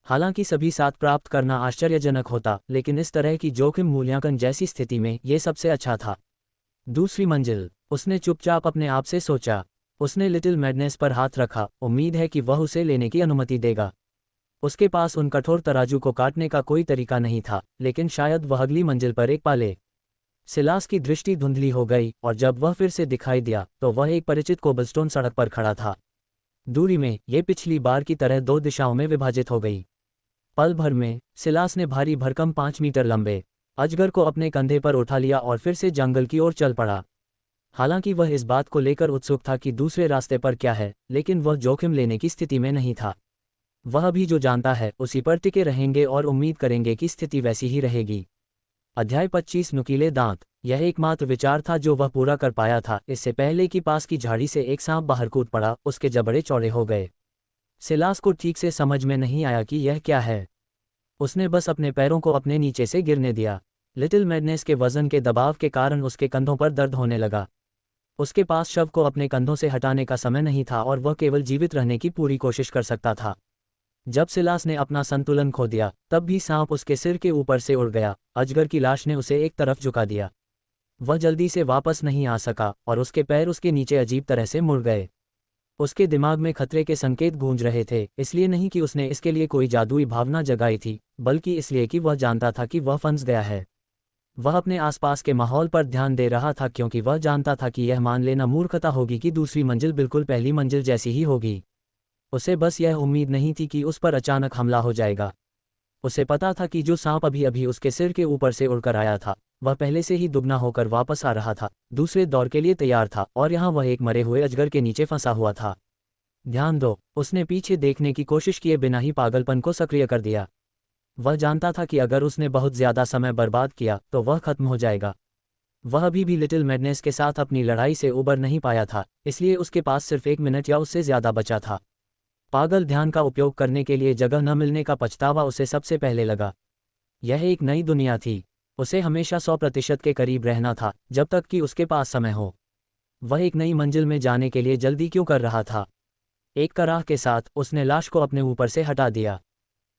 हालांकि सभी 7 प्राप्त करना आश्चर्यजनक होता, लेकिन इस तरह की जोखिम मूल्यांकन जैसी स्थिति में यह सबसे अच्छा था। दूसरी मंजिल। उसने चुपचाप अपने आप से सोचा। उसने लिटिल मैडनेस पर हाथ रखा, उम्मीद है कि वह उसे लेने की अनुमति देगा। उसके पास उन कठोर तराजू को काटने का कोई तरीका नहीं था, लेकिन शायद वह अगली मंजिल पर एक पाले। सिलास की दृष्टि धुंधली हो गई और जब वह फिर से दिखाई दिया तो वह एक परिचित कोबलस्टोन सड़क पर खड़ा था। दूरी में यह पिछली बार की तरह 2 दिशाओं में विभाजित हो गई। पल भर में सिलास ने भारी भरकम 5 मीटर लंबे अजगर को अपने कंधे पर उठा लिया और फिर से जंगल की ओर चल पड़ा। हालांकि वह इस बात को लेकर उत्सुक था कि दूसरे रास्ते पर क्या है, लेकिन वह जोखिम लेने की स्थिति में नहीं था। वह भी जो जानता है उसी पर टिके रहेंगे और उम्मीद करेंगे कि स्थिति वैसी ही रहेगी। अध्याय 25 नुकीले दांत। यह एकमात्र विचार था जो वह पूरा कर पाया था, इससे पहले कि पास की झाड़ी से एक सांप बाहर कूद पड़ा। उसके जबड़े चौड़े हो गए। सिलास को ठीक से समझ में नहीं आया कि यह क्या है। उसने बस अपने पैरों को अपने नीचे से गिरने दिया। लिटिल मैडनेस के वजन के दबाव के कारण उसके कंधों पर दर्द होने लगा। उसके पास शव को अपने कंधों से हटाने का समय नहीं था और वह केवल जीवित रहने की पूरी कोशिश कर सकता था। जब सिलास ने अपना संतुलन खो दिया, तब भी सांप उसके सिर के ऊपर से उड़ गया। अजगर की लाश ने उसे एक तरफ झुका दिया। वह जल्दी से वापस नहीं आ सका और उसके पैर उसके नीचे अजीब तरह से मुड़ गए। उसके दिमाग में खतरे के संकेत गूंज रहे थे, इसलिए नहीं कि उसने इसके लिए कोई जादुई भावना जगाई थी, बल्कि इसलिए कि वह जानता था कि वह फंस गया है। वह अपने आसपास के माहौल पर ध्यान दे रहा था, क्योंकि वह जानता था कि यह मान लेना मूर्खता होगी कि दूसरी मंजिल बिल्कुल पहली मंजिल जैसी ही होगी। उसे बस यह उम्मीद नहीं थी कि उस पर अचानक हमला हो जाएगा। उसे पता था कि जो सांप अभी अभी उसके सिर के ऊपर से उड़कर आया था, वह पहले से ही दुगना होकर वापस आ रहा था, दूसरे दौर के लिए तैयार था, और यहाँ वह एक मरे हुए अजगर के नीचे फंसा हुआ था। ध्यान दो। उसने पीछे देखने की कोशिश किए बिना ही पागलपन को सक्रिय कर दिया। वह जानता था कि अगर उसने बहुत ज्यादा समय बर्बाद किया तो वह खत्म हो जाएगा। वह अभी भी लिटिल मैडनेस के साथ अपनी लड़ाई से उबर नहीं पाया था, इसलिए उसके पास सिर्फ 1 मिनट या उससे ज्यादा बचा था। पागल ध्यान का उपयोग करने के लिए जगह न मिलने का पछतावा उसे सबसे पहले लगा। यह एक नई दुनिया थी। उसे हमेशा 100% के करीब रहना था, जब तक कि उसके पास समय हो। वह एक नई मंजिल में जाने के लिए जल्दी क्यों कर रहा था? एक कराह के साथ उसने लाश को अपने ऊपर से हटा दिया।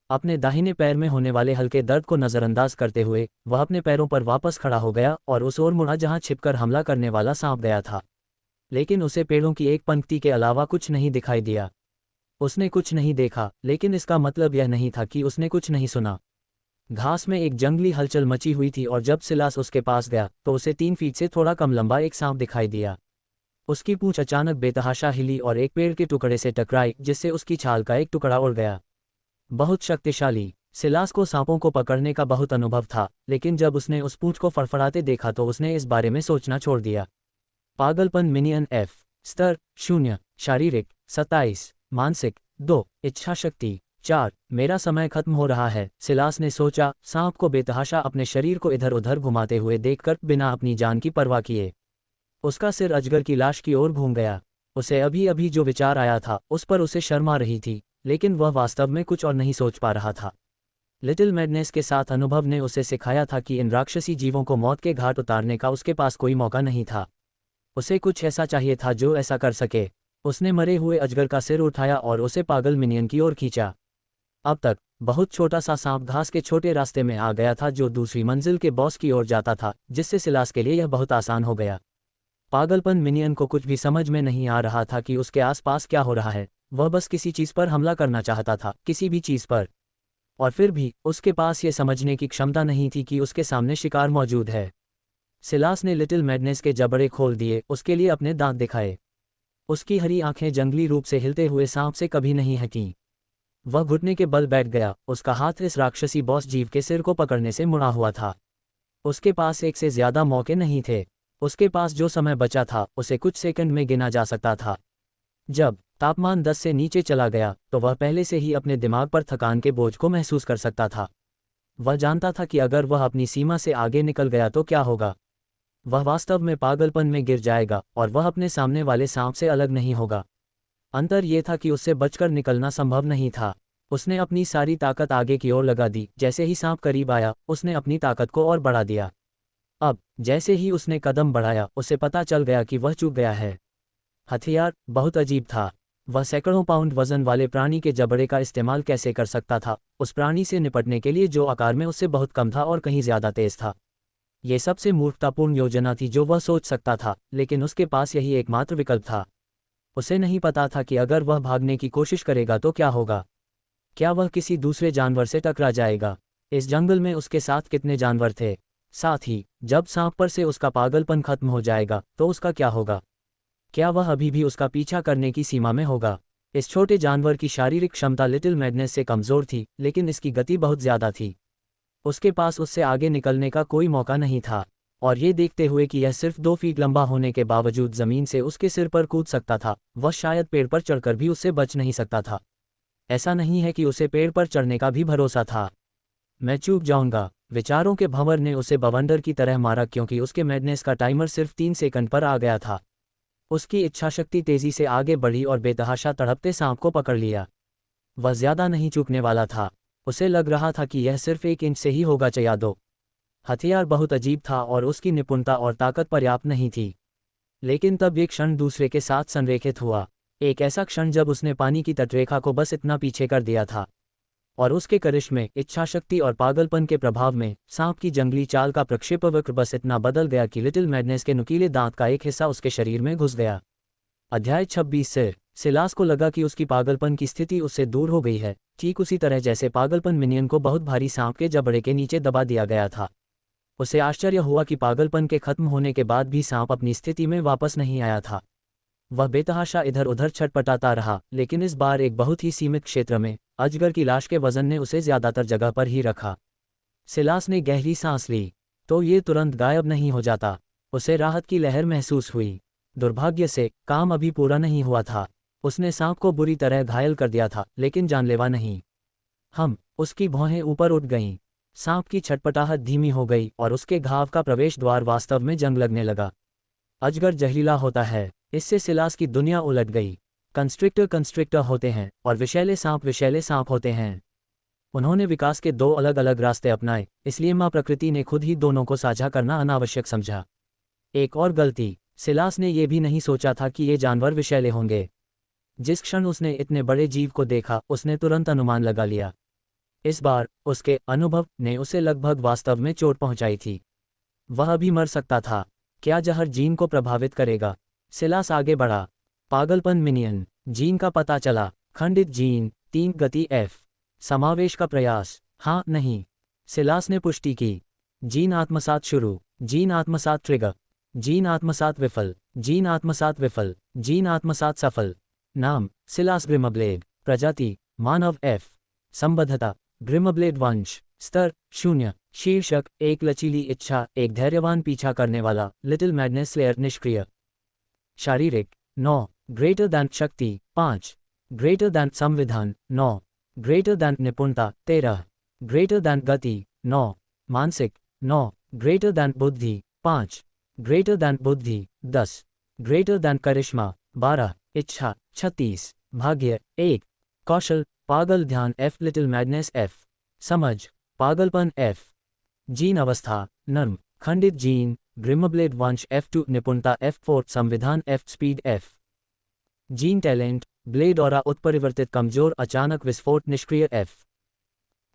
अपने दाहिने पैर में होने वाले हल्के दर्द को नज़रअंदाज करते हुए वह अपने पैरों पर वापस खड़ा हो गया और उस ओर मुड़ा जहां छिपकर हमला करने वाला सांप गया था। लेकिन उसे पेड़ों की एक पंक्ति के अलावा कुछ नहीं दिखाई दिया। उसने कुछ नहीं देखा, लेकिन इसका मतलब यह नहीं था कि उसने कुछ नहीं सुना। घास में एक जंगली हलचल मची हुई थी और जब सिलास उसके पास गया तो उसे 3 फीट से थोड़ा कम लंबा एक सांप दिखाई दिया। उसकी पूंछ अचानक बेतहाशा हिली और एक पेड़ के टुकड़े से टकराई, जिससे उसकी छाल का एक टुकड़ा उड़ गया। बहुत शक्तिशाली। सिलास को सांपों को पकड़ने का बहुत अनुभव था, लेकिन जब उसने उस पूंछ को फड़फड़ाते देखा तो उसने इस बारे में सोचना छोड़ दिया। पागलपन मिनियन F। स्तर 0। शारीरिक 27। मानसिक 2। इच्छा शक्ति 4। मेरा समय खत्म हो रहा है, सिलास ने सोचा, सांप को बेतहाशा अपने शरीर को इधर उधर घुमाते हुए देखकर बिना अपनी जान की परवाह किए। उसका सिर अजगर की लाश की ओर घूम गया। उसे अभी अभी जो विचार आया था उस पर उसे शर्म आ रही थी, लेकिन वह वास्तव में कुछ और नहीं सोच पा रहा था। लिटिल मैडनेस के साथ अनुभव ने उसे सिखाया था कि इन राक्षसी जीवों को मौत के घाट उतारने का उसके पास कोई मौका नहीं था। उसे कुछ ऐसा चाहिए था जो ऐसा कर सके। उसने मरे हुए अजगर का सिर उठाया और उसे पागल मिनियन की ओर खींचा। अब तक बहुत छोटा सा सांप घास के छोटे रास्ते में आ गया था जो दूसरी मंजिल के बॉस की ओर जाता था, जिससे सिलास के लिए यह बहुत आसान हो गया। पागलपन मिनियन को कुछ भी समझ में नहीं आ रहा था कि उसके आसपास क्या हो रहा है। वह बस किसी चीज पर हमला करना चाहता था, किसी भी चीज पर। और फिर भी उसके पास ये समझने की क्षमता नहीं थी कि उसके सामने शिकार मौजूद है। सिलास ने लिटिल मैडनेस के जबड़े खोल दिए, उसके लिए अपने दांत दिखाए। उसकी हरी आंखें जंगली रूप से हिलते हुए सांप से कभी नहीं हटीं। वह घुटने के बल बैठ गया। उसका हाथ इस राक्षसी बॉस जीव के सिर को पकड़ने से मुड़ा हुआ था। उसके पास एक से ज्यादा मौके नहीं थे। उसके पास जो समय बचा था उसे कुछ सेकंड में गिना जा सकता था। जब तापमान 10 से नीचे चला गया तो वह पहले से ही अपने दिमाग पर थकान के बोझ को महसूस कर सकता था। वह जानता था कि अगर वह अपनी सीमा से आगे निकल गया तो क्या होगा। वह वास्तव में पागलपन में गिर जाएगा और वह अपने सामने वाले सांप से अलग नहीं होगा। अंतर यह था कि उससे बचकर निकलना संभव नहीं था। उसने अपनी सारी ताकत आगे की ओर लगा दी। जैसे ही सांप करीब आया उसने अपनी ताकत को और बढ़ा दिया। अब जैसे ही उसने कदम बढ़ाया उसे पता चल गया कि वह चूक गया है। हथियार बहुत अजीब था। वह सैकड़ों पाउंड वजन वाले प्राणी के जबड़े का इस्तेमाल कैसे कर सकता था, उस प्राणी से निपटने के लिए जो आकार में उससे बहुत कम था और कहीं ज्यादा तेज था। यह सबसे मूर्खतापूर्ण योजना थी जो वह सोच सकता था, लेकिन उसके पास यही एकमात्र विकल्प था। उसे नहीं पता था कि अगर वह भागने की कोशिश करेगा तो क्या होगा। क्या वह किसी दूसरे जानवर से टकरा जाएगा? इस जंगल में उसके साथ कितने जानवर थे? साथ ही जब सांप पर से उसका पागलपन खत्म हो जाएगा तो उसका क्या होगा? क्या वह अभी भी उसका पीछा करने की सीमा में होगा? इस छोटे जानवर की शारीरिक क्षमता लिटिल मैडनेस से कमजोर थी, लेकिन इसकी गति बहुत ज्यादा थी। उसके पास उससे आगे निकलने का कोई मौका नहीं था। और ये देखते हुए कि यह सिर्फ 2 फीट लंबा होने के बावजूद ज़मीन से उसके सिर पर कूद सकता था, वह शायद पेड़ पर चढ़कर भी उससे बच नहीं सकता था। ऐसा नहीं है कि उसे पेड़ पर चढ़ने का भी भरोसा था। मैं चूक जाऊंगा, विचारों के भंवर ने उसे बवंडर की तरह मारा क्योंकि उसके मैडनेस का टाइमर सिर्फ 3 सेकंड पर आ गया था। उसकी इच्छाशक्ति तेजी से आगे बढ़ी और बेतहाशा तड़पते सांप को पकड़ लिया। वह ज्यादा नहीं चूकने वाला था। उसे लग रहा था कि यह सिर्फ 1 इंच से ही होगा या 2। हथियार बहुत अजीब था और उसकी निपुणता और ताकत पर्याप्त नहीं थी। लेकिन तब एक क्षण दूसरे के साथ संरेखित हुआ, एक ऐसा क्षण जब उसने पानी की तटरेखा को बस इतना पीछे कर दिया था। और उसके करिश्मे, इच्छाशक्ति और पागलपन के प्रभाव में सांप की जंगली चाल का प्रक्षेपवक्र बस इतना बदल गया कि लिटिल मैडनेस के नुकीले दांत का एक हिस्सा उसके शरीर में घुस गया। अध्याय 26 से सिलास को लगा कि उसकी पागलपन की स्थिति उससे दूर हो गई है, ठीक उसी तरह जैसे पागलपन मिनियन को बहुत भारी सांप के जबड़े के नीचे दबा दिया गया था। उसे आश्चर्य हुआ कि पागलपन के खत्म होने के बाद भी सांप अपनी स्थिति में वापस नहीं आया था। वह बेतहाशा इधर उधर छटपटाता रहा, लेकिन इस बार एक बहुत ही सीमित क्षेत्र में। अजगर की लाश के वजन ने उसे ज्यादातर जगह पर ही रखा। सिलास ने गहरी सांस ली, तो ये तुरंत गायब नहीं हो जाता। उसे राहत की लहर महसूस हुई। दुर्भाग्य से काम अभी पूरा नहीं हुआ था। उसने सांप को बुरी तरह घायल कर दिया था, लेकिन जानलेवा नहीं। उसकी भौहें ऊपर उठ गईं। सांप की छटपटाहट धीमी हो गई और उसके घाव का प्रवेश द्वार वास्तव में जंग लगने लगा। अजगर जहरीला होता है, इससे सिलास की दुनिया उलट गई। कंस्ट्रिक्टर होते हैं और विषैले सांप होते हैं। उन्होंने विकास के 2 अलग अलग रास्ते अपनाए, इसलिए माँ प्रकृति ने खुद ही दोनों को साझा करना अनावश्यक समझा। एक और गलती, सिलास ने यह भी नहीं सोचा था कि ये जानवर विषैले होंगे। जिस क्षण उसने इतने बड़े जीव को देखा, उसने तुरंत अनुमान लगा लिया। इस बार उसके अनुभव ने उसे लगभग वास्तव में चोट पहुंचाई थी। वह भी मर सकता था। क्या जहर जीन को प्रभावित करेगा? सिलास आगे बढ़ा। पागलपन मिनियन जीन का पता चला। खंडित जीन 3 गति F। समावेश का प्रयास हाँ नहीं। सिलास ने पुष्टि की। जीन आत्मसात शुरू, जीन आत्मसात ट्रिगर, जीन आत्मसात विफल, जीन आत्मसात विफल, जीन आत्मसात सफल। नाम सिलास ग्रिमब्लेड। प्रजाति मानव F। संबद्धता ग्रिमब्लेड वंश। स्तर 0। शीर्षक एक लचीली इच्छा, एक धैर्यवान पीछा करने वाला, लिटिल मैडनेस स्लेयर निष्क्रिय। शारीरिक 9। ग्रेटर दैन शक्ति 5। ग्रेटर दैन संविधान 9। ग्रेटर दैन निपुणता 13। ग्रेटर दैन गति 9। मानसिक 9। ग्रेटर दैन बुद्धि 5। ग्रेटर दैन बुद्धि 10। ग्रेटर दैन करिश्मा 12। इच्छा 36। भाग्य 1। कौशल पागल ध्यान F। Little madness F। समझ पागलपन F। जीन अवस्था नर्म खंडित जीन ग्रिमब्लेड वंश F2। निपुणता F4। संविधान F। Speed F। Gene talent blade और उत्परिवर्तित कमजोर अचानक विस्फोट निष्क्रिय F।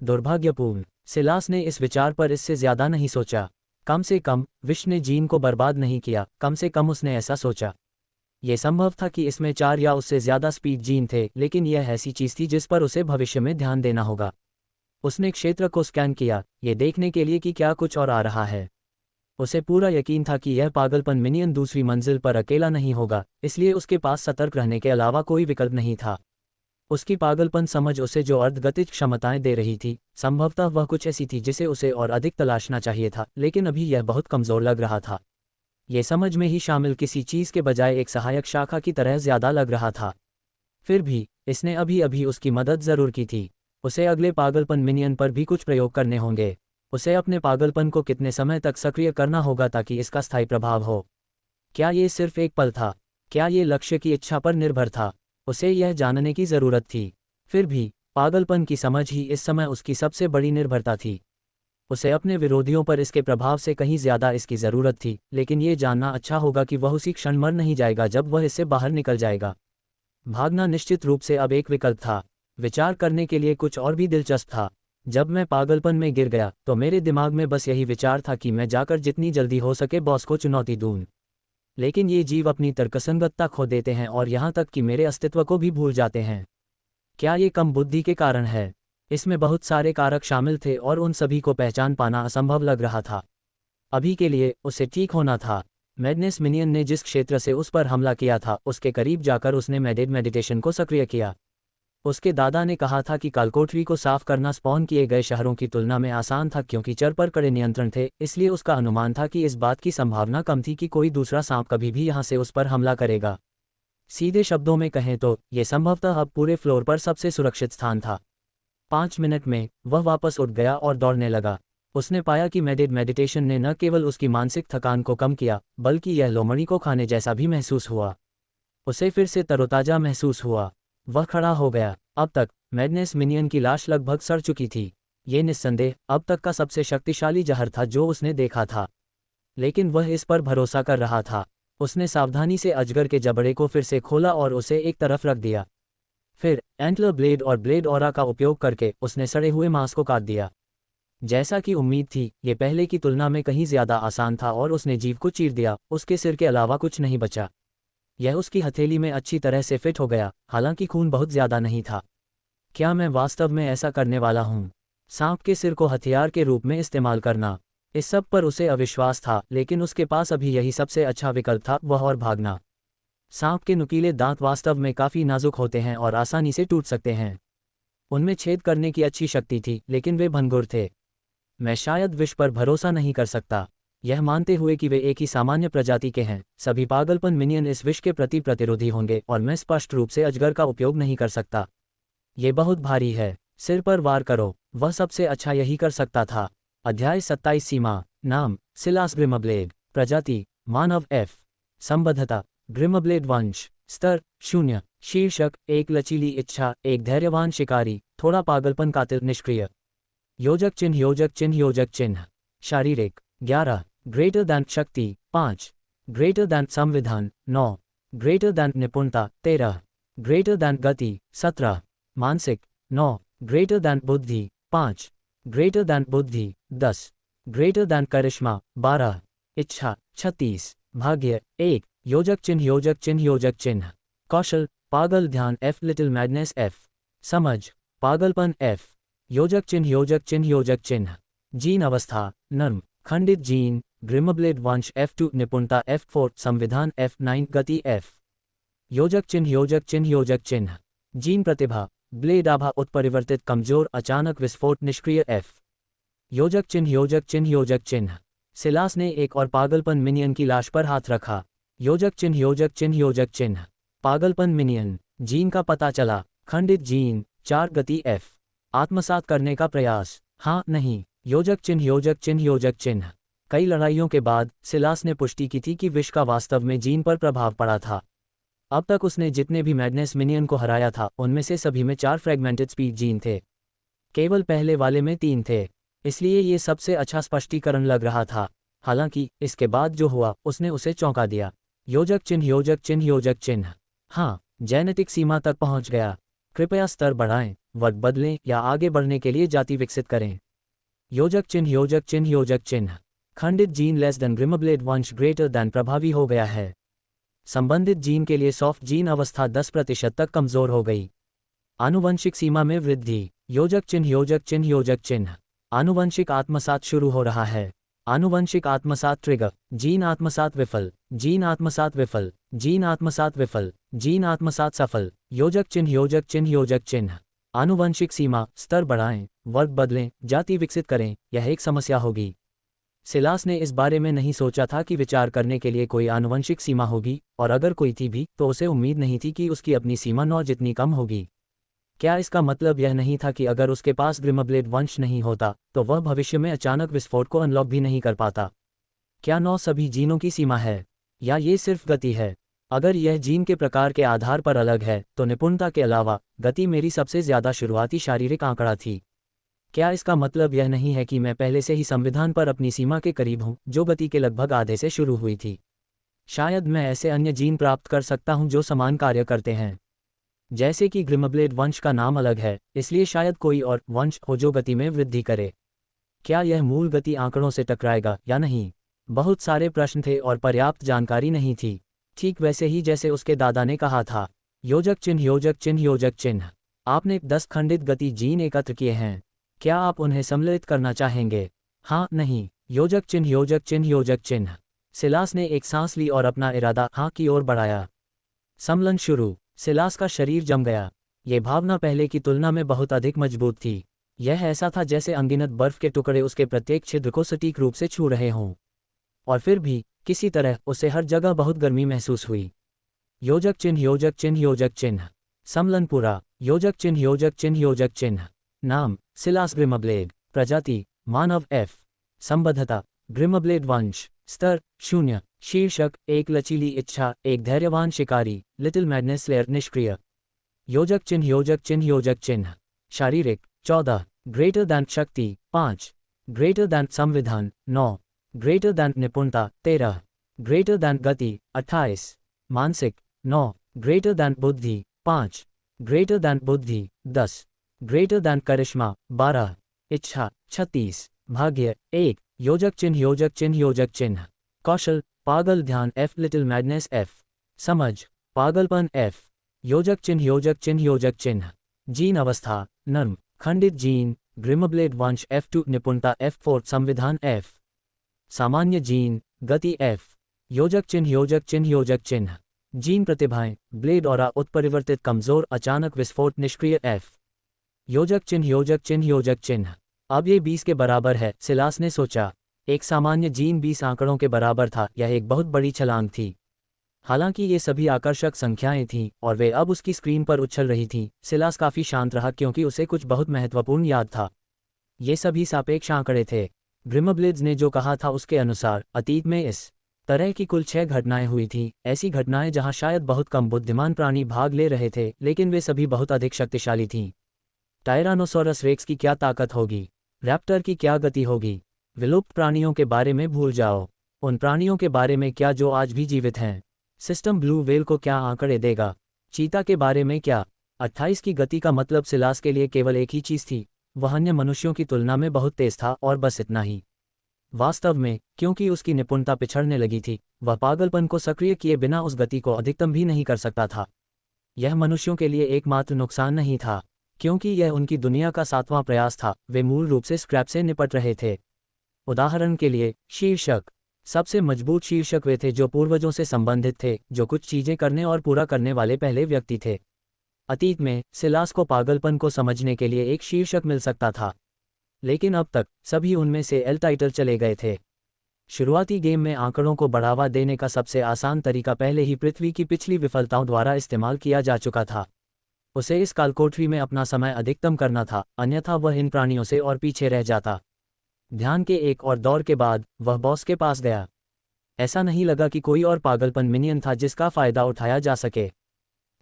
दुर्भाग्यपूर्ण सिलास ने इस विचार पर इससे ज्यादा नहीं सोचा। कम से कम विश ने जीन को बर्बाद नहीं किया, कम से कम उसने ऐसा सोचा। यह संभव था कि इसमें 4 या उससे ज्यादा स्पीड जीन थे, लेकिन यह ऐसी चीज थी जिस पर उसे भविष्य में ध्यान देना होगा। उसने क्षेत्र को स्कैन किया, ये देखने के लिए कि क्या कुछ और आ रहा है। उसे पूरा यकीन था कि यह पागलपन मिनियन दूसरी मंजिल पर अकेला नहीं होगा, इसलिए उसके पास सतर्क रहने के अलावा कोई विकल्प नहीं था। उसकी पागलपन समझ उसे जो अर्धगतिज क्षमताएं दे रही थी, संभवतः वह कुछ ऐसी थी जिसे उसे और अधिक तलाशना चाहिए था, लेकिन अभी यह बहुत कमजोर लग रहा था। ये समझ में ही शामिल किसी चीज के बजाय एक सहायक शाखा की तरह ज्यादा लग रहा था। फिर भी इसने अभी अभी उसकी मदद जरूर की थी। उसे अगले पागलपन मिनियन पर भी कुछ प्रयोग करने होंगे। उसे अपने पागलपन को कितने समय तक सक्रिय करना होगा ताकि इसका स्थायी प्रभाव हो। क्या ये सिर्फ एक पल था? क्या ये लक्ष्य की इच्छा पर निर्भर था? उसे यह जानने की जरूरत थी। फिर भी पागलपन की समझ ही इस समय उसकी सबसे बड़ी निर्भरता थी। उसे अपने विरोधियों पर इसके प्रभाव से कहीं ज्यादा इसकी जरूरत थी, लेकिन ये जानना अच्छा होगा कि वह उसी क्षण मर नहीं जाएगा जब वह इससे बाहर निकल जाएगा। भागना निश्चित रूप से अब एक विकल्प था। विचार करने के लिए कुछ और भी दिलचस्प था। जब मैं पागलपन में गिर गया तो मेरे दिमाग में बस यही विचार था कि मैं जाकर जितनी जल्दी हो सके बॉस को चुनौती दूं। लेकिन ये जीव अपनी तर्कसंगतता खो देते हैं और यहाँ तक कि मेरे अस्तित्व को भी भूल जाते हैं। क्या ये कम बुद्धि के कारण है? इसमें बहुत सारे कारक शामिल थे और उन सभी को पहचान पाना असंभव लग रहा था। अभी के लिए उसे ठीक होना था। मैडनेस मिनियन ने जिस क्षेत्र से उस पर हमला किया था, उसके करीब जाकर उसने मेडिटेशन को सक्रिय किया। उसके दादा ने कहा था कि कालकोठरी को साफ करना स्पॉन किए गए शहरों की तुलना में आसान था क्योंकि चर पर कड़े नियंत्रण थे, इसलिए उसका अनुमान था कि इस बात की संभावना कम थी कि कोई दूसरा सांप कभी भी यहाँ से उस पर हमला करेगा। सीधे शब्दों में कहें तो ये संभवतः अब पूरे फ्लोर पर सबसे सुरक्षित स्थान था। 5 मिनट में वह वापस उठ गया और दौड़ने लगा। उसने पाया कि मेडिटेशन ने न केवल उसकी मानसिक थकान को कम किया, बल्कि यह लोमड़ी को खाने जैसा भी महसूस हुआ। उसे फिर से तरोताजा महसूस हुआ। वह खड़ा हो गया। अब तक मैडनेस मिनियन की लाश लगभग सड़ चुकी थी। ये निस्संदेह अब तक का सबसे शक्तिशाली जहर था जो उसने देखा था, लेकिन वह इस पर भरोसा कर रहा था। उसने सावधानी से अजगर के जबड़े को फिर से खोला और उसे एक तरफ रख दिया। फिर एंटलर ब्लेड और ब्लेड ऑरा का उपयोग करके उसने सड़े हुए मांस को काट दिया। जैसा कि उम्मीद थी, ये पहले की तुलना में कहीं ज्यादा आसान था और उसने जीभ को चीर दिया। उसके सिर के अलावा कुछ नहीं बचा। यह उसकी हथेली में अच्छी तरह से फिट हो गया, हालांकि खून बहुत ज्यादा नहीं था। क्या मैं वास्तव में ऐसा करने वाला हूँ? सांप के सिर को हथियार के रूप में इस्तेमाल करना। इस सब पर उसे अविश्वास था, लेकिन उसके पास अभी यही सबसे अच्छा विकल्प था, वह और भागना। सांप के नुकीले दांत वास्तव में काफी नाजुक होते हैं और आसानी से टूट सकते हैं। उनमें छेद करने की अच्छी शक्ति थी, लेकिन वे भंगुर थे। मैं शायद विष पर भरोसा नहीं कर सकता। यह मानते हुए कि वे एक ही सामान्य प्रजाति के हैं, सभी पागलपन मिनियन इस विष के प्रति प्रतिरोधी होंगे और मैं स्पष्ट रूप से अजगर का उपयोग नहीं कर सकता। ये बहुत भारी है। सिर पर वार करो। वह सबसे अच्छा यही कर सकता था। अध्याय 27 सीमा। नाम सिलास ग्रिमब्लेड। प्रजाति मानव एफ। संबद्धता ग्रिमब्लेड वंश। स्तर 0। शीर्षक एक लचीली इच्छा, एक धैर्यवान शिकारी, थोड़ा पागलपन, कातिल, निष्क्रिय। योजक चिन्ह योजक चिन्ह योजक चिन्ह। शारीरिक 11। ग्रेटर दैन शक्ति 5। ग्रेटर दैन संविधान 9। ग्रेटर दैन निपुणता 13। ग्रेटर दैन गति 17। मानसिक 9। ग्रेटर दैन बुद्धि 5। ग्रेटर दैन बुद्धि 10। ग्रेटर दैन करिश्मा 12। इच्छा 36। भाग्य 1। योजक चिन्ह योजक चिन्ह योजक चिन्ह। कौशल पागल ध्यान F। Little madness F। समझ पागलपन F। योजक चिन्ह योजक चिन्ह योजक चिन्ह। जीन अवस्था नर्म खंडित जीन ग्रिमब्लेड वंश F2। निपुणता F4। संविधान F9। गति F। योजक चिन्ह योजक चिन्ह योजक चिन्ह। जीन प्रतिभा ब्लेड आभा उत्परिवर्तित कमजोर अचानक विस्फोट निष्क्रिय F। योजक चिन्ह योजक चिन्ह योजक चिन्ह। सिलास ने एक और पागलपन मिनियन की लाश पर हाथ रखा। योजक चिन्ह योजक चिन्ह योजक चिन्ह। पागलपन मिनियन। जीन का पता चला। खंडित जीन 4। गति F। आत्मसात करने का प्रयास हाँ नहीं। योजक चिन्ह योजक चिन्ह योजक चिन्ह। कई लड़ाइयों के बाद सिलास ने पुष्टि की थी कि विष का वास्तव में जीन पर प्रभाव पड़ा था। अब तक उसने जितने भी मैडनेस मिनियन को हराया था, उनमें से सभी में 4 फ्रेगमेंटेड स्पीड जीन थे। केवल पहले वाले में 3 थे, इसलिए ये सबसे अच्छा स्पष्टीकरण लग रहा था। हालांकि इसके बाद जो हुआ उसने उसे चौंका दिया। योजक चिन्ह योजक चिन्ह योजक चिन्ह। हाँ, जेनेटिक सीमा तक पहुंच गया। कृपया स्तर बढ़ाएं, वर्ग बदलें या आगे बढ़ने के लिए जाति विकसित करें। योजक चिन्ह योजक चिन्ह योजक चिन्ह। खंडित जीन लेस देन ग्रिमब्लेड वंश ग्रेटर देन प्रभावी हो गया है। संबंधित जीन के लिए सॉफ्ट जीन अवस्था 10% तक कमजोर हो गई। आनुवंशिक सीमा में वृद्धि। योजक चिन्ह योजक चिन्ह योजक चिन्ह। आनुवंशिक आत्मसात शुरू हो रहा है। आनुवंशिक आत्मसात ट्रिगर। जीन आत्मसात विफल। जीन आत्मसात विफल। जीन आत्मसात विफल। जीन आत्मसात सफल। योजक चिन्ह योजक चिन्ह योजक चिन्ह। आनुवंशिक सीमा स्तर बढ़ाएं, वर्ग बदलें, जाति विकसित करें, यह एक समस्या होगी। सिलास ने इस बारे में नहीं सोचा था कि विचार करने के लिए कोई आनुवंशिक सीमा होगी, और अगर कोई थी भी तो उसे उम्मीद नहीं थी कि उसकी अपनी सीमा 9 जितनी कम होगी। क्या इसका मतलब यह नहीं था कि अगर उसके पास ग्रिमब्लेड वंश नहीं होता तो वह भविष्य में अचानक विस्फोट को अनलॉक भी नहीं कर पाता? क्या 9 सभी जीनों की सीमा है, या ये सिर्फ गति है? अगर यह जीन के प्रकार के आधार पर अलग है तो निपुणता के अलावा गति मेरी सबसे ज्यादा शुरुआती शारीरिक आंकड़ा थी। क्या इसका मतलब यह नहीं है कि मैं पहले से ही संविधान पर अपनी सीमा के करीब हूं, जो गति के लगभग आधे से शुरू हुई थी? शायद मैं ऐसे अन्य जीन प्राप्त कर सकता हूं जो समान कार्य करते हैं। जैसे कि ग्रिमब्लेड वंश का नाम अलग है, इसलिए शायद कोई और वंश हो जो गति में वृद्धि करे। क्या यह मूल गति आंकड़ों से टकराएगा या नहीं? बहुत सारे प्रश्न थे और पर्याप्त जानकारी नहीं थी, ठीक वैसे ही जैसे उसके दादा ने कहा था। योजक चिन्ह योजक चिन्ह योजक चिन्ह। आपने 10 खंडित गति जीन एकत्र किए हैं। क्या आप उन्हें सम्मिलित करना चाहेंगे? हाँ नहीं। योजक चिन्ह योजक चिन्ह योजक चिन्ह। सिलास ने एक सांस ली और अपना इरादा हाँ की ओर बढ़ाया। सम्मिलन शुरू। सिलास का शरीर जम गया। ये भावना पहले की तुलना में बहुत अधिक मजबूत थी। यह ऐसा था जैसे अनगिनत बर्फ के टुकड़े उसके प्रत्येक छिद्र को सटीक रूप से छू रहे हों। और फिर भी किसी तरह उसे हर जगह बहुत गर्मी महसूस हुई। योजक चिन्ह योजक चिन्ह योजक चिन्ह। समलनपुरा योजक चिन्ह योजक चिन्ह योजक चिन्ह। नाम सिलास ग्रिमब्लेड। प्रजाति मानव एफ। संबद्धता ग्रिमब्लेड वंश। स्तर 0। शीर्षक एक लचीली इच्छा, एक धैर्यवान शिकारी, लिटिल मैडनेस स्लेयर निष्क्रिय। योजक चिन्ह योजक चिन्ह योजक चिन्ह। शारीरिक 14। ग्रेटर दैन शक्ति 5। ग्रेटर दैन संविधान 9। ग्रेटर दैन निपुणता 13। ग्रेटर दैन गति 28। मानसिक 9। ग्रेटर दैन बुद्धि 5। ग्रेटर दैन बुद्धि 10। ग्रेटर दैन करिश्मा 12। इच्छा 36। भाग्य 1। योजक चिन्ह योजक चिन्ह योजक चिन्ह। कौशल पागल ध्यान एफ लिटिल मैडनेस एफ। समझ पागलपन एफ। योजक चिन्ह योजक चिन्ह योजक चिन्ह। जीन अवस्था नर्म खंडित जीन ग्रिमब्लेड वंश F2 निपुणता F4 संविधान F। सामान्य जीन गति F। योजक चिन्ह योजक चिन्ह योजक चिन्ह। जीन प्रतिभाएं ब्लेड और उत्परिवर्तित कमजोर अचानक विस्फोट निष्क्रिय F। योजक चिन्ह योजक चिन्ह योजक चिन्ह। अब ये 20 के बराबर है, सिलास ने सोचा। एक सामान्य जीन 20 आंकड़ों के बराबर था, यह एक बहुत बड़ी छलांग थी। हालांकि ये सभी आकर्षक संख्याएं थीं और वे अब उसकी स्क्रीन पर उछल रही थीं, सिलास काफी शांत रहा क्योंकि उसे कुछ बहुत महत्वपूर्ण याद था। ये सभी सापेक्ष आंकड़े थे। ग्रिमब्लेड्स ने जो कहा था उसके अनुसार अतीत में इस तरह की कुल 6 घटनाएं हुई थीं, ऐसी घटनाएं जहां शायद बहुत कम बुद्धिमान प्राणी भाग ले रहे थे, लेकिन वे सभी बहुत अधिक शक्तिशाली थीं। टायरानोसोरस रेक्स की क्या ताकत होगी, रैप्टर की क्या गति होगी। विलुप्त प्राणियों के बारे में भूल जाओ, उन प्राणियों के बारे में क्या जो आज भी जीवित हैं। सिस्टम ब्लू व्हेल को क्या आंकड़े देगा, चीता के बारे में क्या। 28 की गति का मतलब सिलास के लिए केवल एक ही चीज़ थी, वह अन्य मनुष्यों की तुलना में बहुत तेज था और बस इतना ही। वास्तव में क्योंकि उसकी निपुणता पिछड़ने लगी थी, वह पागलपन को सक्रिय किए बिना उस गति को अधिकतम भी नहीं कर सकता था। यह मनुष्यों के लिए एकमात्र नुकसान नहीं था, क्योंकि यह उनकी दुनिया का 7वां प्रयास था। वे मूल रूप से स्क्रैप से निपट रहे थे। उदाहरण के लिए शीर्षक सबसे मजबूत शीर्षक वे थे जो पूर्वजों से संबंधित थे, जो कुछ चीजें करने और पूरा करने वाले पहले व्यक्ति थे। अतीत में सिलास को पागलपन को समझने के लिए एक शीर्षक मिल सकता था, लेकिन अब तक सभी उनमें से एल टाइटल चले गए थे। शुरुआती गेम में आंकड़ों को बढ़ावा देने का सबसे आसान तरीका पहले ही पृथ्वी की पिछली विफलताओं द्वारा इस्तेमाल किया जा चुका था। उसे इस कालकोठरी में अपना समय अधिकतम करना था, अन्यथा वह इन प्राणियों से और पीछे रह जाता। ध्यान के एक और दौर के बाद वह बॉस के पास गया। ऐसा नहीं लगा कि कोई और पागलपन मिनियन था जिसका फायदा उठाया जा सके।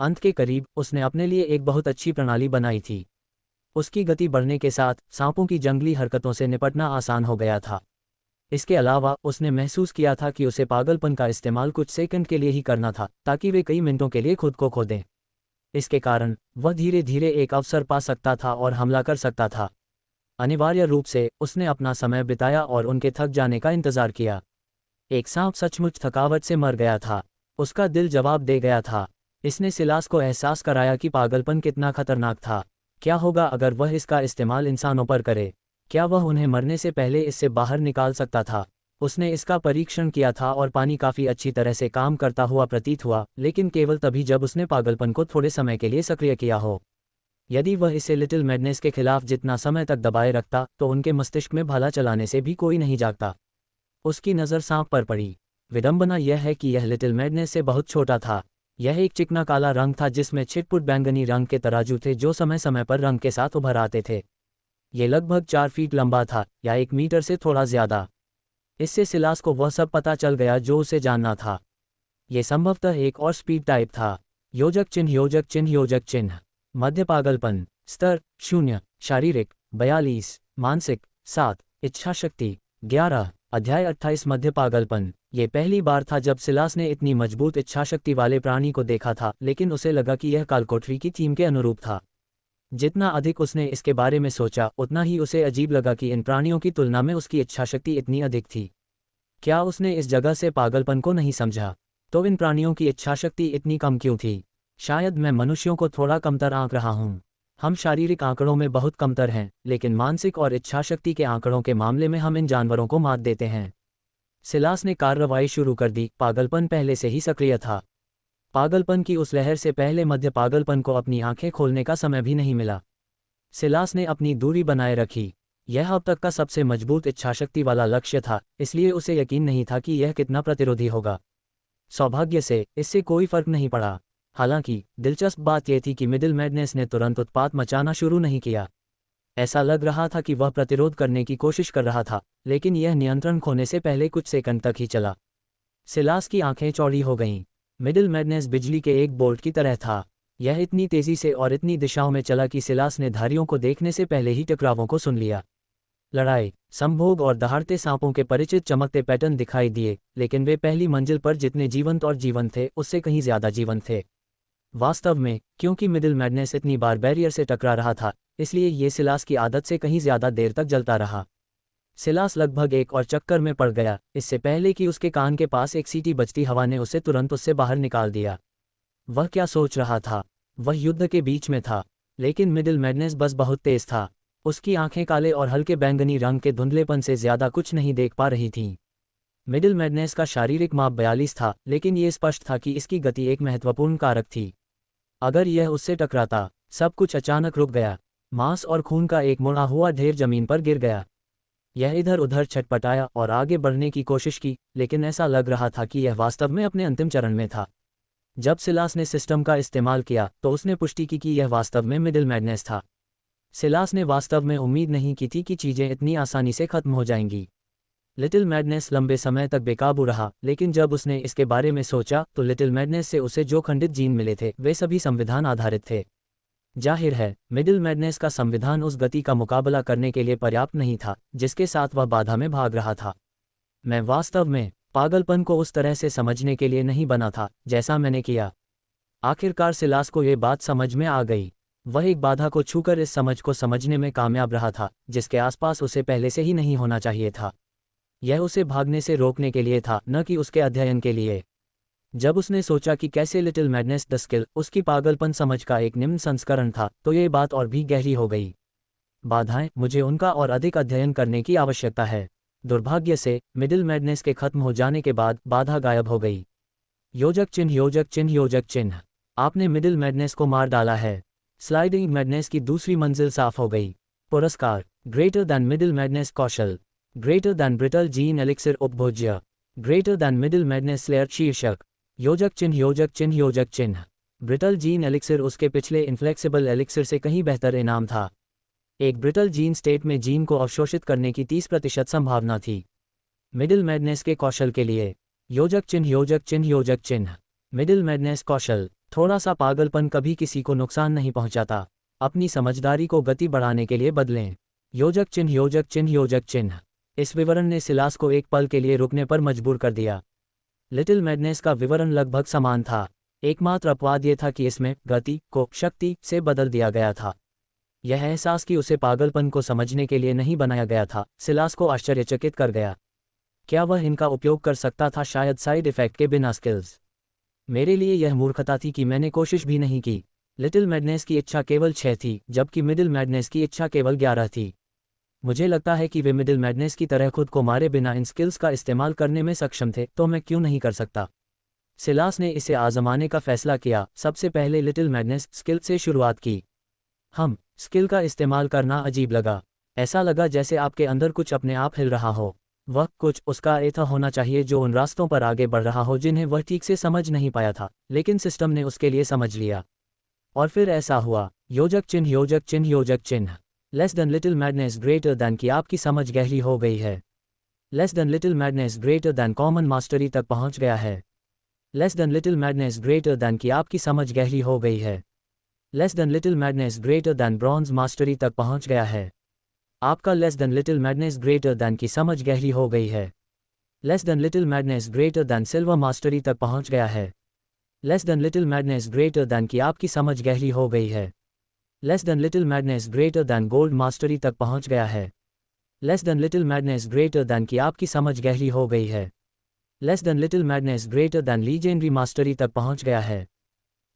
अंत के करीब उसने अपने लिए एक बहुत अच्छी प्रणाली बनाई थी। उसकी गति बढ़ने के साथ सांपों की जंगली हरकतों से निपटना आसान हो गया था। इसके अलावा उसने महसूस किया था कि उसे पागलपन का इस्तेमाल कुछ सेकंड के लिए ही करना था, ताकि वे कई मिनटों के लिए खुद को खो दें। इसके कारण वह धीरे धीरे एक अवसर पा सकता था और हमला कर सकता था। अनिवार्य रूप से उसने अपना समय बिताया और उनके थक जाने का इंतजार किया। एक सांप सचमुच थकावट से मर गया था, उसका दिल जवाब दे गया था। इसने सिलास को एहसास कराया कि पागलपन कितना खतरनाक था। क्या होगा अगर वह इसका इस्तेमाल इंसानों पर करे? क्या वह उन्हें मरने से पहले इससे बाहर निकाल सकता था? उसने इसका परीक्षण किया था और पानी काफ़ी अच्छी तरह से काम करता हुआ प्रतीत हुआ, लेकिन केवल तभी जब उसने पागलपन को थोड़े समय के लिए सक्रिय किया हो। यदि वह इसे लिटिल मैडनेस के खिलाफ जितना समय तक दबाए रखता तो उनके मस्तिष्क में भाला चलाने से भी कोई नहीं जागता। उसकी नज़र सांप पर पड़ी। विडंबना यह है कि यह लिटिल मैडनेस से बहुत छोटा था। यह एक चिकना काला रंग था जिसमें छिटपुट बैंगनी रंग के तराजू थे जो समय समय पर रंग के साथ उभर आते थे। ये लगभग 4 फीट लंबा था या 1 मीटर से थोड़ा ज्यादा। इससे सिलास को वह सब पता चल गया जो उसे जानना था। यह संभवतः एक और स्पीड टाइप था। योजक चिन्ह योजक चिन्ह योजक चिन्ह। मध्य पागलपन स्तर 0। शारीरिक 42। मानसिक 7। इच्छा शक्ति 11। अध्याय 28 मध्य पागलपन। ये पहली बार था जब सिलास ने इतनी मजबूत इच्छाशक्ति वाले प्राणी को देखा था, लेकिन उसे लगा कि यह कालकोठरी की थीम के अनुरूप था। जितना अधिक उसने इसके बारे में सोचा, उतना ही उसे अजीब लगा कि इन प्राणियों की तुलना में उसकी इच्छाशक्ति इतनी अधिक थी। क्या उसने इस जगह से पागलपन को नहीं समझा? तो इन प्राणियों की इच्छाशक्ति इतनी कम क्यों थी? शायद मैं मनुष्यों को थोड़ा कमतर आंक रहा हूँ। हम शारीरिक आंकड़ों में बहुत कमतर हैं, लेकिन मानसिक और इच्छाशक्ति के आंकड़ों के मामले में हम इन जानवरों को मात देते हैं। सिलास ने कार्रवाई शुरू कर दी। पागलपन पहले से ही सक्रिय था। पागलपन की उस लहर से पहले मध्य पागलपन को अपनी आंखें खोलने का समय भी नहीं मिला। सिलास ने अपनी दूरी बनाए रखी। यह अब तक का सबसे मजबूत इच्छाशक्ति वाला लक्ष्य था, इसलिए उसे यकीन नहीं था कि यह कितना प्रतिरोधी होगा। सौभाग्य से इससे कोई फर्क नहीं पड़ा। हालांकि दिलचस्प बात यह थी कि मिडिल मैडनेस ने तुरंत उत्पात मचाना शुरू नहीं किया। ऐसा लग रहा था कि वह प्रतिरोध करने की कोशिश कर रहा था, लेकिन यह नियंत्रण खोने से पहले कुछ सेकंड तक ही चला। सिलास की आंखें चौड़ी हो गईं। मिडिल मैडनेस बिजली के एक बोल्ट की तरह था। यह इतनी तेजी से और इतनी दिशाओं में चला कि सिलास ने धारियों को देखने से पहले ही टकरावों को सुन लिया। लड़ाई, संभोग और दहाड़ते सांपों के परिचित चमकते पैटर्न दिखाई दिए, लेकिन वे पहली मंजिल पर जितने जीवंत और जीवंत थे उससे कहीं ज्यादा जीवंत थे। वास्तव में, क्योंकि मिडिल मैडनेस इतनी बार बैरियर से टकरा रहा था, इसलिए ये सिलास की आदत से कहीं ज्यादा देर तक जलता रहा। सिलास लगभग एक और चक्कर में पड़ गया, इससे पहले कि उसके कान के पास एक सीटी बजती हवा ने उसे तुरंत उससे बाहर निकाल दिया। वह क्या सोच रहा था? वह युद्ध के बीच में था, लेकिन मिडिल मैडनेस बस बहुत तेज था। उसकी आंखें काले और हल्के बैंगनी रंग के धुंधलेपन से ज्यादा कुछ नहीं देख पा रही थीं। मिडिल मैडनेस का शारीरिक माप 42 था, लेकिन ये स्पष्ट था कि इसकी गति एक महत्वपूर्ण कारक थी। अगर यह उससे टकराता, सब कुछ अचानक रुक गया। मांस और खून का एक मुड़ा हुआ ढेर जमीन पर गिर गया। यह इधर उधर छटपटाया और आगे बढ़ने की कोशिश की, लेकिन ऐसा लग रहा था कि यह वास्तव में अपने अंतिम चरण में था। जब सिलास ने सिस्टम का इस्तेमाल किया तो उसने पुष्टि की कि यह वास्तव में मिडिल मैडनेस था। सिलास ने वास्तव में उम्मीद नहीं की थी कि चीजें इतनी आसानी से खत्म हो जाएंगी। लिटिल मैडनेस लंबे समय तक बेकाबू रहा, लेकिन जब उसने इसके बारे में सोचा तो लिटिल मैडनेस से उसे जो खंडित जीन मिले थे वे सभी संविधान आधारित थे। जाहिर है, मिडिल मैडनेस का संविधान उस गति का मुकाबला करने के लिए पर्याप्त नहीं था जिसके साथ वह बाधा में भाग रहा था। मैं वास्तव में पागलपन को उस तरह से समझने के लिए नहीं बना था जैसा मैंने किया। आखिरकार सिलास को ये बात समझ में आ गई। वह एक बाधा को छूकर इस समझ को समझने में कामयाब रहा था जिसके आसपास उसे पहले से ही नहीं होना चाहिए था। यह उसे भागने से रोकने के लिए था, न कि उसके अध्ययन के लिए। जब उसने सोचा कि कैसे लिटिल मैडनेस द स्किल उसकी पागलपन समझ का एक निम्न संस्करण था, तो ये बात और भी गहरी हो गई। बाधाएं, मुझे उनका और अधिक अध्ययन करने की आवश्यकता है। दुर्भाग्य से मिडिल मैडनेस के खत्म हो जाने के बाद बाधा गायब हो गई। योजक चिन्ह, योजक चिन्ह, योजक चिन्ह। आपने मिडिल मैडनेस को मार डाला है। स्लाइडिंग मैडनेस की दूसरी मंजिल साफ हो गई। पुरस्कार, ग्रेटर दैन मिडिल मैडनेस कौशल, greater than brittle gene elixir उपभोज्य, greater than middle madness slayer शीर्षक। योजक चिन्ह, योजक चिन्ह, योजक चिन्ह। ब्रिटल जीन एलिक्सिर उसके पिछले इन्फ्लेक्सिबल एलिक्सिर से कहीं बेहतर इनाम था। एक ब्रिटल जीन स्टेट में जीन को अवशोषित करने की 30% संभावना थी। मिडिल मैडनेस के कौशल के लिए योजक चिन्ह, योजक चिन्ह, योजक चिन्ह। मिडिल मैडनेस कौशल, थोड़ा सा पागलपन कभी किसी को नुकसान नहीं पहुंचाता। अपनी समझदारी को गति बढ़ाने के लिए बदलें। योजक चिन्ह, योजक चिन्ह, योजक चिन्ह। इस विवरण ने सिलास को एक पल के लिए रुकने पर मजबूर कर दिया। लिटिल मैडनेस का विवरण लगभग समान था। एकमात्र अपवाद यह था कि इसमें गति को शक्ति से बदल दिया गया था। यह एहसास कि उसे पागलपन को समझने के लिए नहीं बनाया गया था, सिलास को आश्चर्यचकित कर गया। क्या वह इनका उपयोग कर सकता था, शायद साइड इफेक्ट के बिना स्किल्स? मेरे लिए यह मूर्खता थी कि मैंने कोशिश भी नहीं की। लिटिल मैडनेस की इच्छा केवल 6 थी, जबकि मिडिल मैडनेस की इच्छा केवल 11 थी। मुझे लगता है कि वे मिडिल मैडनेस की तरह खुद को मारे बिना इन स्किल्स का इस्तेमाल करने में सक्षम थे, तो मैं क्यों नहीं कर सकता? सिलास ने इसे आजमाने का फैसला किया। सबसे पहले लिटिल मैडनेस स्किल से शुरुआत की। स्किल का इस्तेमाल करना अजीब लगा। ऐसा लगा जैसे आपके अंदर कुछ अपने आप हिल रहा हो। वह कुछ उसका ऐसा होना चाहिए जो उन रास्तों पर आगे बढ़ रहा हो जिन्हें वह ठीक से समझ नहीं पाया था, लेकिन सिस्टम ने उसके लिए समझ लिया। और फिर ऐसा हुआ। योजक चिन्ह, योजक चिन्ह, योजक चिन्ह। Less than little madness greater than की आपकी समझ गहरी हो गई है। Less than little madness greater than common mastery तक पहुंच गया है। Less than little madness greater than की आपकी समझ गहरी हो गई है। Less than little madness greater than bronze mastery तक पहुंच गया है। आपका less than little madness greater than की समझ गहरी हो गई है। Less than little madness greater than silver mastery तक पहुंच गया है। Less than little madness greater than की आपकी समझ गहरी हो गई है। Less than little madness greater than gold mastery तक पहुंच गया है। Less than little madness greater than की आपकी समझ गहरी हो गई है। Less than little madness greater than legendary mastery तक पहुंच गया है।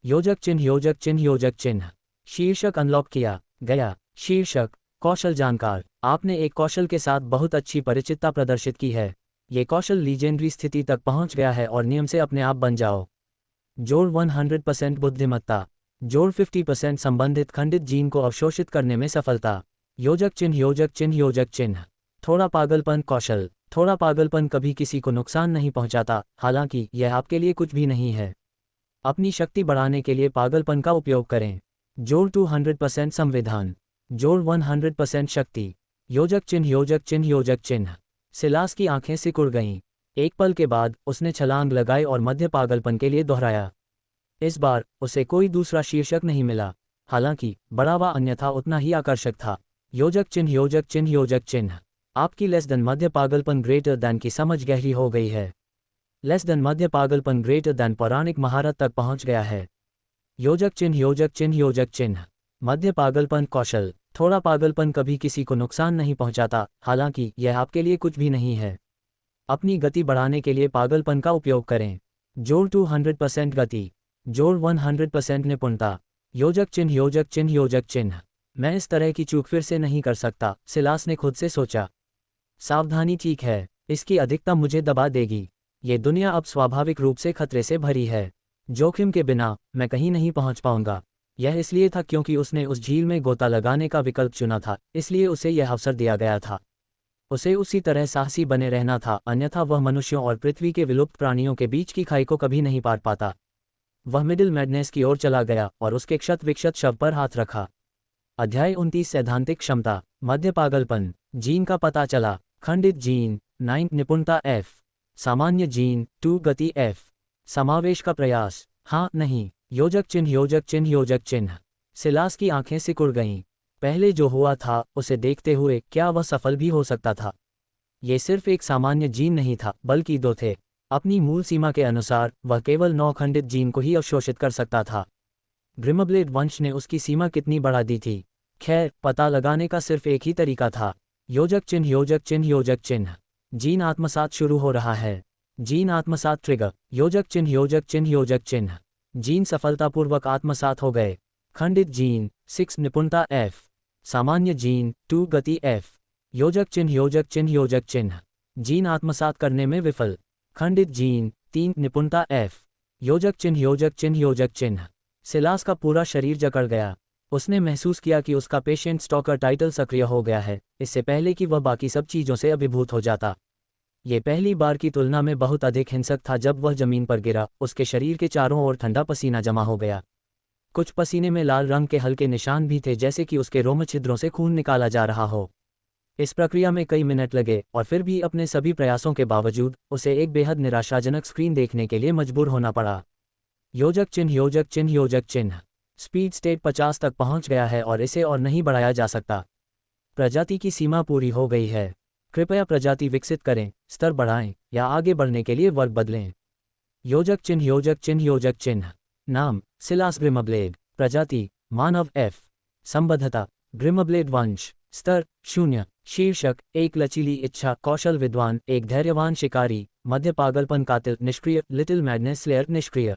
योजक चिन्ह, योजक चिन्ह, योजक चिन्ह। शीर्षक अनलॉक किया गया। शीर्षक, कौशल जानकार। आपने एक कौशल के साथ बहुत अच्छी परिचितता प्रदर्शित की है। ये कौशल लीजेंडरी स्थिति तक पहुंच गया है और नियम से अपने आप बन जाओ। जोड़ 100% बुद्धिमत्ता। जोड़ 50% संबंधित खंडित जीन को अवशोषित करने में सफलता। योजक चिन्ह योजक चिन्ह योजक चिन्ह। थोड़ा पागलपन कौशल। थोड़ा पागलपन कभी किसी को नुकसान नहीं पहुंचाता, हालांकि यह आपके लिए कुछ भी नहीं है। अपनी शक्ति बढ़ाने के लिए पागलपन का उपयोग करें। जोड़ 200% संविधान। जोड़ 100% शक्ति। योजक चिन्ह योजक चिन्ह योजक चिन्ह। सिलास की आंखें सिकुड़ गईं। एक पल के बाद उसने छलांग लगाई और मध्य पागलपन के लिए दोहराया। इस बार उसे कोई दूसरा शीर्षक नहीं मिला, हालांकि बढ़ावा अन्यथा उतना ही आकर्षक था। योजक चिन्ह योजक चिन्ह योजक चिन्ह। आपकी लेस देन मध्य पागलपन ग्रेटर दैन की समझ गहरी हो गई है। लेस देन मध्य पागलपन ग्रेटर दैन पौराणिक महारत तक पहुंच गया है। योजक चिन्ह योजक चिन्ह योजक चिन्ह। मध्य पागलपन कौशल। थोड़ा पागलपन कभी किसी को नुकसान नहीं पहुंचाता, हालांकि यह आपके लिए कुछ भी नहीं है। अपनी गति बढ़ाने के लिए पागलपन का उपयोग करें। जोड़ 200% गति। जोड़ 100% निपुणता। योजक चिन्ह योजक चिन्ह योजक चिन्ह। मैं इस तरह की चूक फिर से नहीं कर सकता, सिलास ने खुद से सोचा। सावधानी ठीक है, इसकी अधिकता मुझे दबा देगी। ये दुनिया अब स्वाभाविक रूप से खतरे से भरी है। जोखिम के बिना मैं कहीं नहीं पहुंच पाऊंगा। यह इसलिए था क्योंकि उसने उस झील में गोता लगाने का विकल्प चुना था, इसलिए उसे यह अवसर दिया गया था। उसे उसी तरह साहसी बने रहना था, अन्यथा वह मनुष्यों और पृथ्वी के विलुप्त प्राणियों के बीच की खाई को कभी नहीं पार पाता। वह मिडिल मैडनेस की ओर चला गया और उसके क्षत विक्षत शव पर हाथ रखा। अध्याय 29 सैद्धांतिक क्षमता। मध्य पागलपन। जीन का पता चला। खंडित जीन 9 निपुणता F। सामान्य जीन 2 गति F। समावेश का प्रयास हाँ नहीं। योजक चिन्ह योजक चिन्ह योजक चिन्ह। सिलास की आंखें सिकुड़ गईं। पहले जो हुआ था उसे देखते हुए क्या वह सफल भी हो सकता था? ये सिर्फ एक सामान्य जीन नहीं था, बल्कि दो थे। अपनी मूल सीमा के अनुसार वह केवल 9 खंडित जीन को ही अवशोषित कर सकता था। ग्रिमब्लेड वंश ने उसकी सीमा कितनी बढ़ा दी थी? खैर, पता लगाने का सिर्फ एक ही तरीका था। योजक चिन्ह योजक चिन्ह योजक चिन्ह। जीन आत्मसात शुरू हो रहा है। जीन आत्मसात ट्रिगर। योजक चिन्ह योजक चिन्ह योजक चिन्ह। जीन सफलतापूर्वक आत्मसात हो गए। खंडित जीन 6 निपुणता F। सामान्य जीन 2 गति F। योजक चिन्ह योजक चिन्ह योजक चिन्ह। जीन आत्मसात करने में विफल। खंडित जीन 3 निपुणता F। योजक चिन्ह योजक चिन्ह योजक चिन्ह। सिलास का पूरा शरीर जकड़ गया। उसने महसूस किया कि उसका पेशेंट स्टॉकर टाइटल सक्रिय हो गया है, इससे पहले कि वह बाकी सब चीज़ों से अभिभूत हो जाता। ये पहली बार की तुलना में बहुत अधिक हिंसक था। जब वह जमीन पर गिरा, उसके शरीर के चारों ओर ठंडा पसीना जमा हो गया। कुछ पसीने में लाल रंग के हल्के निशान भी थे, जैसे कि उसके रोम छिद्रों से खून निकाला जा रहा हो। इस प्रक्रिया में कई मिनट लगे और फिर भी अपने सभी प्रयासों के बावजूद उसे एक बेहद निराशाजनक स्क्रीन देखने के लिए मजबूर होना पड़ा। योजक चिन्ह योजक चिन्ह योजक चिन्ह। स्पीड स्टेट 50 तक पहुंच गया है और इसे और नहीं बढ़ाया जा सकता। प्रजाति की सीमा पूरी हो गई है। कृपया प्रजाति विकसित करें, स्तर बढ़ाएं या आगे बढ़ने के लिए वर्ग बदलें। योजक चिन्ह योजक चिन्ह योजक चिन्ह। नाम सिलास ग्रिमब्लेड। प्रजाति मानव F। संबद्धता ग्रिमब्लेड वंश। स्तर 0। शीर्षक एक लचीली इच्छा कौशल विद्वान, एक धैर्यवान शिकारी, मध्य पागलपन कातिल निष्क्रिय, लिटिल मैडनेस स्लेयर निष्क्रिय।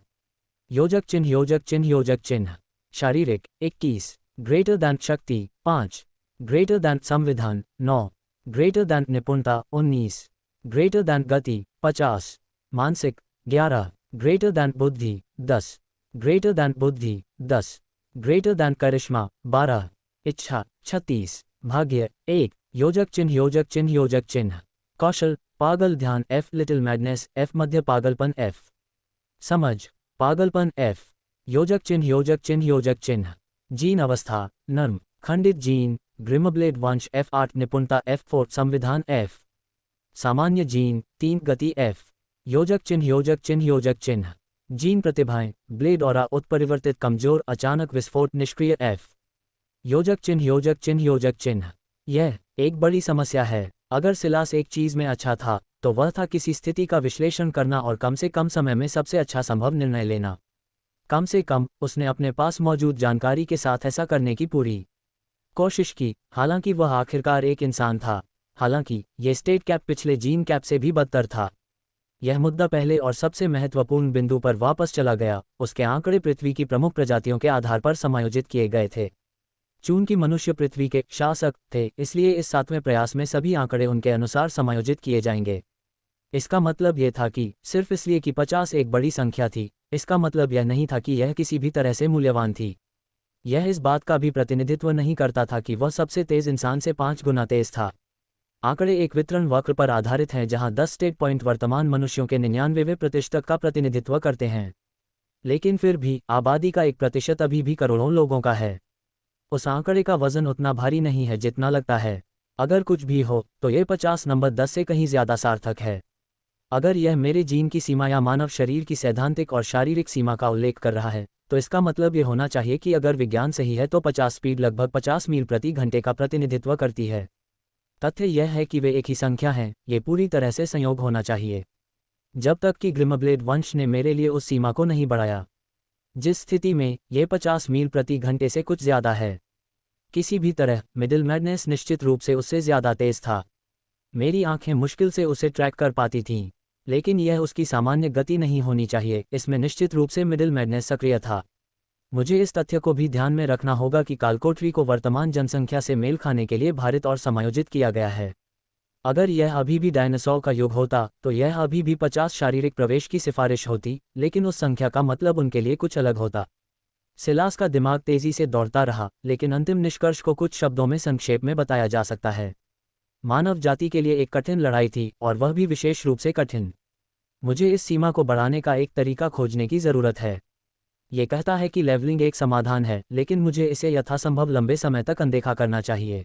योजक चिन्ह योजक चिन्ह योजक चिन्ह। शारीरिक 21। ग्रेटर दैन शक्ति 5। ग्रेटर दैन संविधान 9। ग्रेटर दैन निपुणता 19। ग्रेटर दैन गति 50। मानसिक 11। ग्रेटर दैन बुद्धि 10। ग्रेटर दैन बुद्धि 10। ग्रेटर दैन करिश्मा 12। इच्छा 36। भाग्य 1। योजक चिन्ह योजक चिन्ह योजक चिन्ह। कौशल पागल ध्यान F। Little madness F। मध्य पागलपन F। समझ पागलपन F। योजक चिन्ह योजक चिन्ह योजक चिन्ह। जीन अवस्था नर्म। खंडित जीन ग्रिमब्लेड वंश F8 निपुणता F4 संविधान F। सामान्य जीन 3 गति F। योजक चिन्ह योजक चिन्ह योजक चिन्ह। जीन प्रतिभाएं ब्लेड ऑरा उत्परिवर्तित कमजोर अचानक विस्फोट निष्क्रिय F। योजक चिन्ह योजक चिन्ह योजक चिन्ह। यह एक बड़ी समस्या है। अगर सिलास एक चीज में अच्छा था तो वह था किसी स्थिति का विश्लेषण करना और कम से कम समय में सबसे अच्छा संभव निर्णय लेना। कम से कम उसने अपने पास मौजूद जानकारी के साथ ऐसा करने की पूरी कोशिश की। हालांकि वह आखिरकार एक इंसान था। हालांकि ये स्टेट कैप पिछले जीन कैप से भी बदतर था। यह मुद्दा पहले और सबसे महत्वपूर्ण बिंदु पर वापस चला गया। उसके आंकड़े पृथ्वी की प्रमुख प्रजातियों के आधार पर समायोजित किए गए थे। चूंकि मनुष्य पृथ्वी के शासक थे, इसलिए इस 7वें प्रयास में सभी आंकड़े उनके अनुसार समायोजित किए जाएंगे। इसका मतलब यह था कि सिर्फ इसलिए कि 50 एक बड़ी संख्या थी, इसका मतलब यह नहीं था कि यह किसी भी तरह से मूल्यवान थी। यह इस बात का भी प्रतिनिधित्व नहीं करता था कि वह सबसे तेज इंसान से 5 गुना तेज था। आंकड़े एक वितरण वक्र पर आधारित हैं जहां 10 स्टेट पॉइंट वर्तमान मनुष्यों के 99% का प्रतिनिधित्व करते हैं। लेकिन फिर भी आबादी का 1% अभी भी करोड़ों लोगों का है। उस आंकड़े का वजन उतना भारी नहीं है जितना लगता है। अगर कुछ भी हो तो ये 50 नंबर 10 से कहीं ज्यादा सार्थक है। अगर यह मेरे जीन की सीमा या मानव शरीर की सैद्धांतिक और शारीरिक सीमा का उल्लेख कर रहा है, तो इसका मतलब ये होना चाहिए कि अगर विज्ञान सही है तो 50 स्पीड लगभग 50 मील प्रति घंटे का प्रतिनिधित्व करती है। तथ्य यह है कि वे एक ही संख्या हैं, ये पूरी तरह से संयोग होना चाहिए। जब तक कि ग्रिमब्लेड वंश ने मेरे लिए उस सीमा को नहीं बढ़ाया, जिस स्थिति में ये 50 मील प्रति घंटे से कुछ ज्यादा है। किसी भी तरह मिडिल मैडनेस निश्चित रूप से उससे ज्यादा तेज था। मेरी आंखें मुश्किल से उसे ट्रैक कर पाती थीं, लेकिन यह उसकी सामान्य गति नहीं होनी चाहिए। इसमें निश्चित रूप से मिडिल मैडनेस सक्रिय था। मुझे इस तथ्य को भी ध्यान में रखना होगा कि कालकोटरी को वर्तमान जनसंख्या से मेल खाने के लिए भारित और समायोजित किया गया है। अगर यह अभी भी डायनासोर का युग होता तो यह अभी भी 50 शारीरिक प्रवेश की सिफारिश होती, लेकिन उस संख्या का मतलब उनके लिए कुछ अलग होता। सिलास का दिमाग तेजी से दौड़ता रहा, लेकिन अंतिम निष्कर्ष को कुछ शब्दों में संक्षेप में बताया जा सकता है। मानव जाति के लिए एक कठिन लड़ाई थी, और वह भी विशेष रूप से कठिन। मुझे इस सीमा को बढ़ाने का एक तरीका खोजने की ज़रूरत है। ये कहता है कि लेवलिंग एक समाधान है, लेकिन मुझे इसे यथासंभव लंबे समय तक अनदेखा करना चाहिए।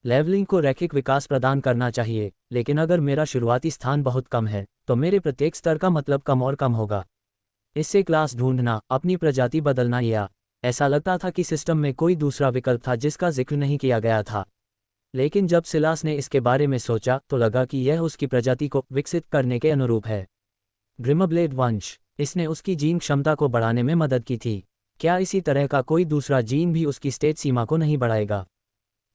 लेवलिंग को रैखिक विकास प्रदान करना चाहिए, लेकिन अगर मेरा शुरुआती स्थान बहुत कम है तो मेरे प्रत्येक स्तर का मतलब कम और कम होगा। इससे क्लास ढूंढना, अपनी प्रजाति बदलना, या ऐसा लगता था कि सिस्टम में कोई दूसरा विकल्प था जिसका जिक्र नहीं किया गया था। लेकिन जब सिलास ने इसके बारे में सोचा तो लगा कि यह उसकी प्रजाति को विकसित करने के अनुरूप है। ग्रिमब्लेड वंश, इसने उसकी जीन क्षमता को बढ़ाने में मदद की थी। क्या इसी तरह का कोई दूसरा जीन भी उसकी स्टेट सीमा को नहीं बढ़ाएगा?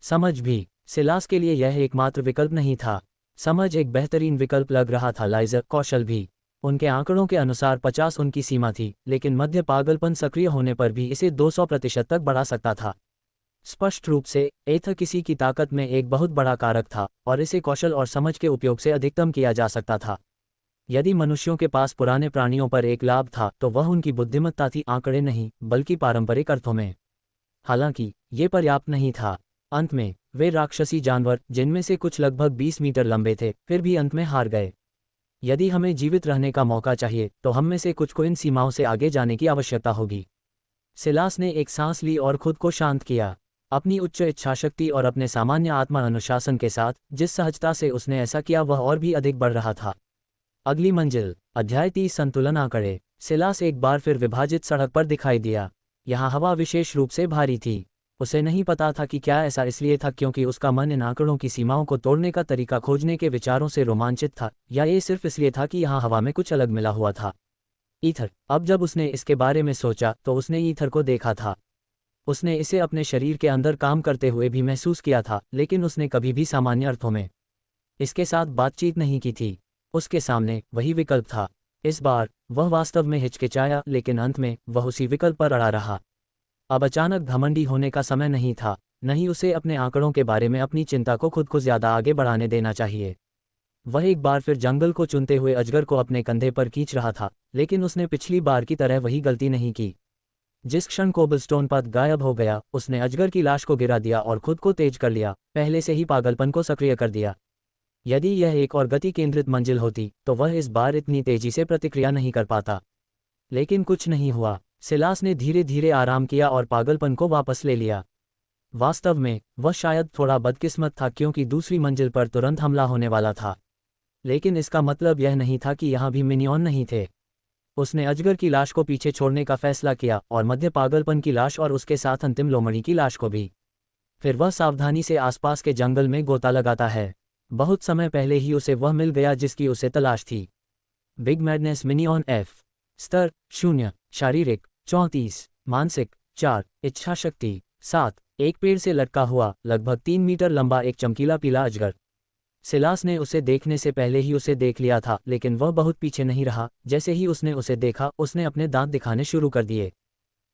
समझ भी सिलास के लिए यह एकमात्र विकल्प नहीं था। समझ एक बेहतरीन विकल्प लग रहा था। लाइजर कौशल भी। उनके आंकड़ों के अनुसार 50 उनकी सीमा थी, लेकिन मध्य पागलपन सक्रिय होने पर भी इसे 200% तक बढ़ा सकता था। स्पष्ट रूप से एथ किसी की ताकत में एक बहुत बड़ा कारक था, और इसे कौशल और समझ के उपयोग से अधिकतम किया जा सकता था। यदि मनुष्यों के पास पुराने प्राणियों पर एक लाभ था तो वह उनकी बुद्धिमत्ता थी, आंकड़े नहीं, बल्कि पारंपरिक अर्थों में। हालांकि ये पर्याप्त नहीं था। अंत में वे राक्षसी जानवर, जिनमें से कुछ लगभग 20 मीटर लंबे थे, फिर भी अंत में हार गए। यदि हमें जीवित रहने का मौका चाहिए तो हम में से कुछ को इन सीमाओं से आगे जाने की आवश्यकता होगी। सिलास ने एक सांस ली और खुद को शांत किया। अपनी उच्च इच्छाशक्ति और अपने सामान्य आत्मा अनुशासन के साथ जिस सहजता से उसने ऐसा किया वह और भी अधिक बढ़ रहा था। अगली मंजिल। अध्याय 30 संतुलन आंकड़े। सिलास एक बार फिर विभाजित सड़क पर दिखाई दिया। यहाँ हवा विशेष रूप से भारी थी। उसे नहीं पता था कि क्या ऐसा इसलिए था क्योंकि उसका मन इन आंकड़ों की सीमाओं को तोड़ने का तरीका खोजने के विचारों से रोमांचित था, या ये सिर्फ इसलिए था कि यहाँ हवा में कुछ अलग मिला हुआ था। ईथर। अब जब उसने इसके बारे में सोचा तो उसने ईथर को देखा था। उसने इसे अपने शरीर के अंदर काम करते हुए भी महसूस किया था, लेकिन उसने कभी भी सामान्य अर्थों में इसके साथ बातचीत नहीं की थी। उसके सामने वही विकल्प था। इस बार वह वास्तव में हिचकिचाया, लेकिन अंत में वह उसी विकल्प पर अड़ा रहा। अब अचानक घमंडी होने का समय नहीं था, नहीं उसे अपने आंकड़ों के बारे में अपनी चिंता को खुद को ज्यादा आगे बढ़ाने देना चाहिए। वह एक बार फिर जंगल को चुनते हुए अजगर को अपने कंधे पर खींच रहा था, लेकिन उसने पिछली बार की तरह वही गलती नहीं की। जिस क्षण कोबलस्टोन पथ गायब हो गया, उसने अजगर की लाश को गिरा दिया और खुद को तेज कर लिया, पहले से ही पागलपन को सक्रिय कर दिया। यदि यह एक और गति केंद्रित मंजिल होती तो वह इस बार इतनी तेजी से प्रतिक्रिया नहीं कर पाता। लेकिन कुछ नहीं हुआ। सिलास ने धीरे धीरे आराम किया और पागलपन को वापस ले लिया। वास्तव में वह शायद थोड़ा बदकिस्मत था क्योंकि दूसरी मंजिल पर तुरंत हमला होने वाला था। लेकिन इसका मतलब यह नहीं था कि यहाँ भी मिनियन नहीं थे। उसने अजगर की लाश को पीछे छोड़ने का फैसला किया और मध्य पागलपन की लाश और उसके साथ अंतिम लोमड़ी की लाश को भी। फिर वह सावधानी से आसपास के जंगल में गोता लगाता है। बहुत समय पहले ही उसे वह मिल गया जिसकी उसे तलाश थी। Big madness minion F. स्तर 0, शारीरिक 34, मानसिक 4, इच्छाशक्ति 7, एक पेड़ से लटका हुआ लगभग 3 मीटर लंबा एक चमकीला पीला अजगर। सिलास ने उसे देखने से पहले ही उसे देख लिया था, लेकिन वह बहुत पीछे नहीं रहा। जैसे ही उसने उसे देखा, उसने अपने दांत दिखाने शुरू कर दिए।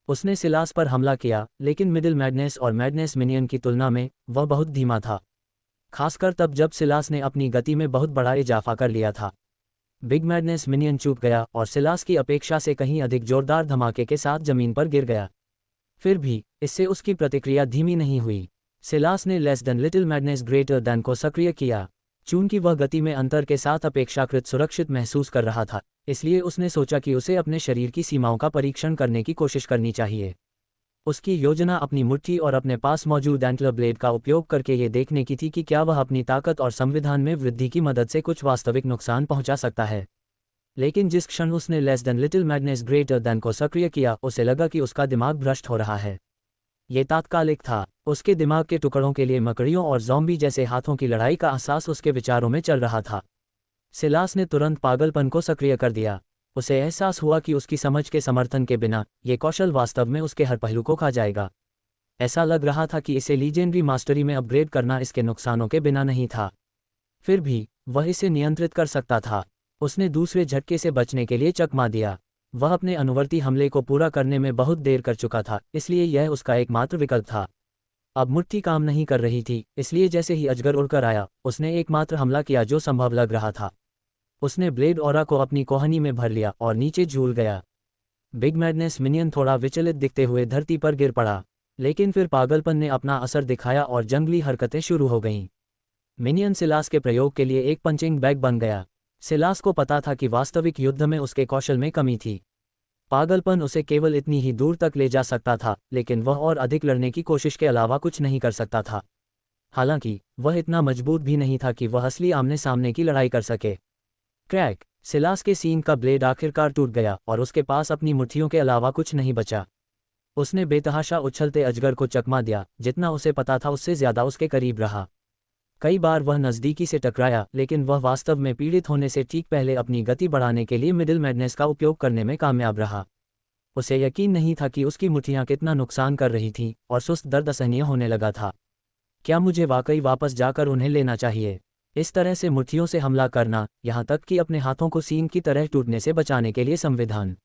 उसने सिलास पर हमला किया, लेकिन मिडिल मैडनेस और मैडनेस मिनियन की तुलना में वह बहुत धीमा था, खासकर तब जब सिलास ने अपनी गति में बहुत बड़ा इजाफा कर लिया था। बिग मैडनेस मिनियन चूक गया और सिलास की अपेक्षा से कहीं अधिक जोरदार धमाके के साथ जमीन पर गिर गया। फिर भी इससे उसकी प्रतिक्रिया धीमी नहीं हुई। सिलास ने less than little madness greater than को सक्रिय किया। चूंकि वह गति में अंतर के साथ अपेक्षाकृत सुरक्षित महसूस कर रहा था, इसलिए उसने सोचा कि उसे अपने शरीर की सीमाओं का परीक्षण करने की कोशिश करनी चाहिए। उसकी योजना अपनी मुट्ठी और अपने पास मौजूद एंटलर ब्लेड का उपयोग करके ये देखने की थी कि क्या वह अपनी ताकत और संविधान में वृद्धि की मदद से कुछ वास्तविक नुकसान पहुंचा सकता है। लेकिन जिस क्षण उसने less than little madness greater than को सक्रिय किया, उसे लगा कि उसका दिमाग भ्रष्ट हो रहा है। ये तात्कालिक था। उसके दिमाग के टुकड़ों के लिए मकड़ियों और ज़ॉम्बी जैसे हाथों की लड़ाई का एहसास उसके विचारों में चल रहा था। सिलास ने तुरंत पागलपन को सक्रिय कर दिया। उसे एहसास हुआ कि उसकी समझ के समर्थन के बिना ये कौशल वास्तव में उसके हर पहलू को खा जाएगा। ऐसा लग रहा था कि इसे लीजेंडरी मास्टरी में अपग्रेड करना इसके नुकसानों के बिना नहीं था। फिर भी वह इसे नियंत्रित कर सकता था। उसने दूसरे झटके से बचने के लिए चकमा दिया। वह अपने अनुवर्ती हमले को पूरा करने में बहुत देर कर चुका था, इसलिए यह उसका एकमात्र विकल्प था। अब मुट्ठी काम नहीं कर रही थी, इसलिए जैसे ही अजगर उड़कर आया, उसने एकमात्र हमला किया जो संभव लग रहा था। उसने ब्लेड ऑरा को अपनी कोहनी में भर लिया और नीचे झूल गया। बिग मैडनेस मिनियन थोड़ा विचलित दिखते हुए धरती पर गिर पड़ा, लेकिन फिर पागलपन ने अपना असर दिखाया और जंगली हरकतें शुरू हो गईं। मिनियन सिलास के प्रयोग के लिए एक पंचिंग बैग बन गया। सिलास को पता था कि वास्तविक युद्ध में उसके कौशल में कमी थी। पागलपन उसे केवल इतनी ही दूर तक ले जा सकता था, लेकिन वह और अधिक लड़ने की कोशिश के अलावा कुछ नहीं कर सकता था। हालांकि वह इतना मजबूत भी नहीं था कि वह असली आमने सामने की लड़ाई कर सके। क्रैक! सिलास के सीन का ब्लेड आखिरकार टूट गया और उसके पास अपनी मुट्ठियों के अलावा कुछ नहीं बचा। उसने बेतहाशा उछलते अजगर को चकमा दिया। जितना उसे पता था उससे ज्यादा उसके करीब रहा। कई बार वह नज़दीकी से टकराया, लेकिन वह वास्तव में पीड़ित होने से ठीक पहले अपनी गति बढ़ाने के लिए मिडिल मैडनेस का उपयोग करने में कामयाब रहा। उसे यकीन नहीं था कि उसकी मुट्ठियां कितना नुकसान कर रही थीं और सुस्त दर्द असहनीय होने लगा था। क्या मुझे वाकई वापस जाकर उन्हें लेना चाहिए? इस तरह से मुट्ठियों से हमला करना, यहाँ तक कि अपने हाथों को सीन की तरह टूटने से बचाने के लिए संविधान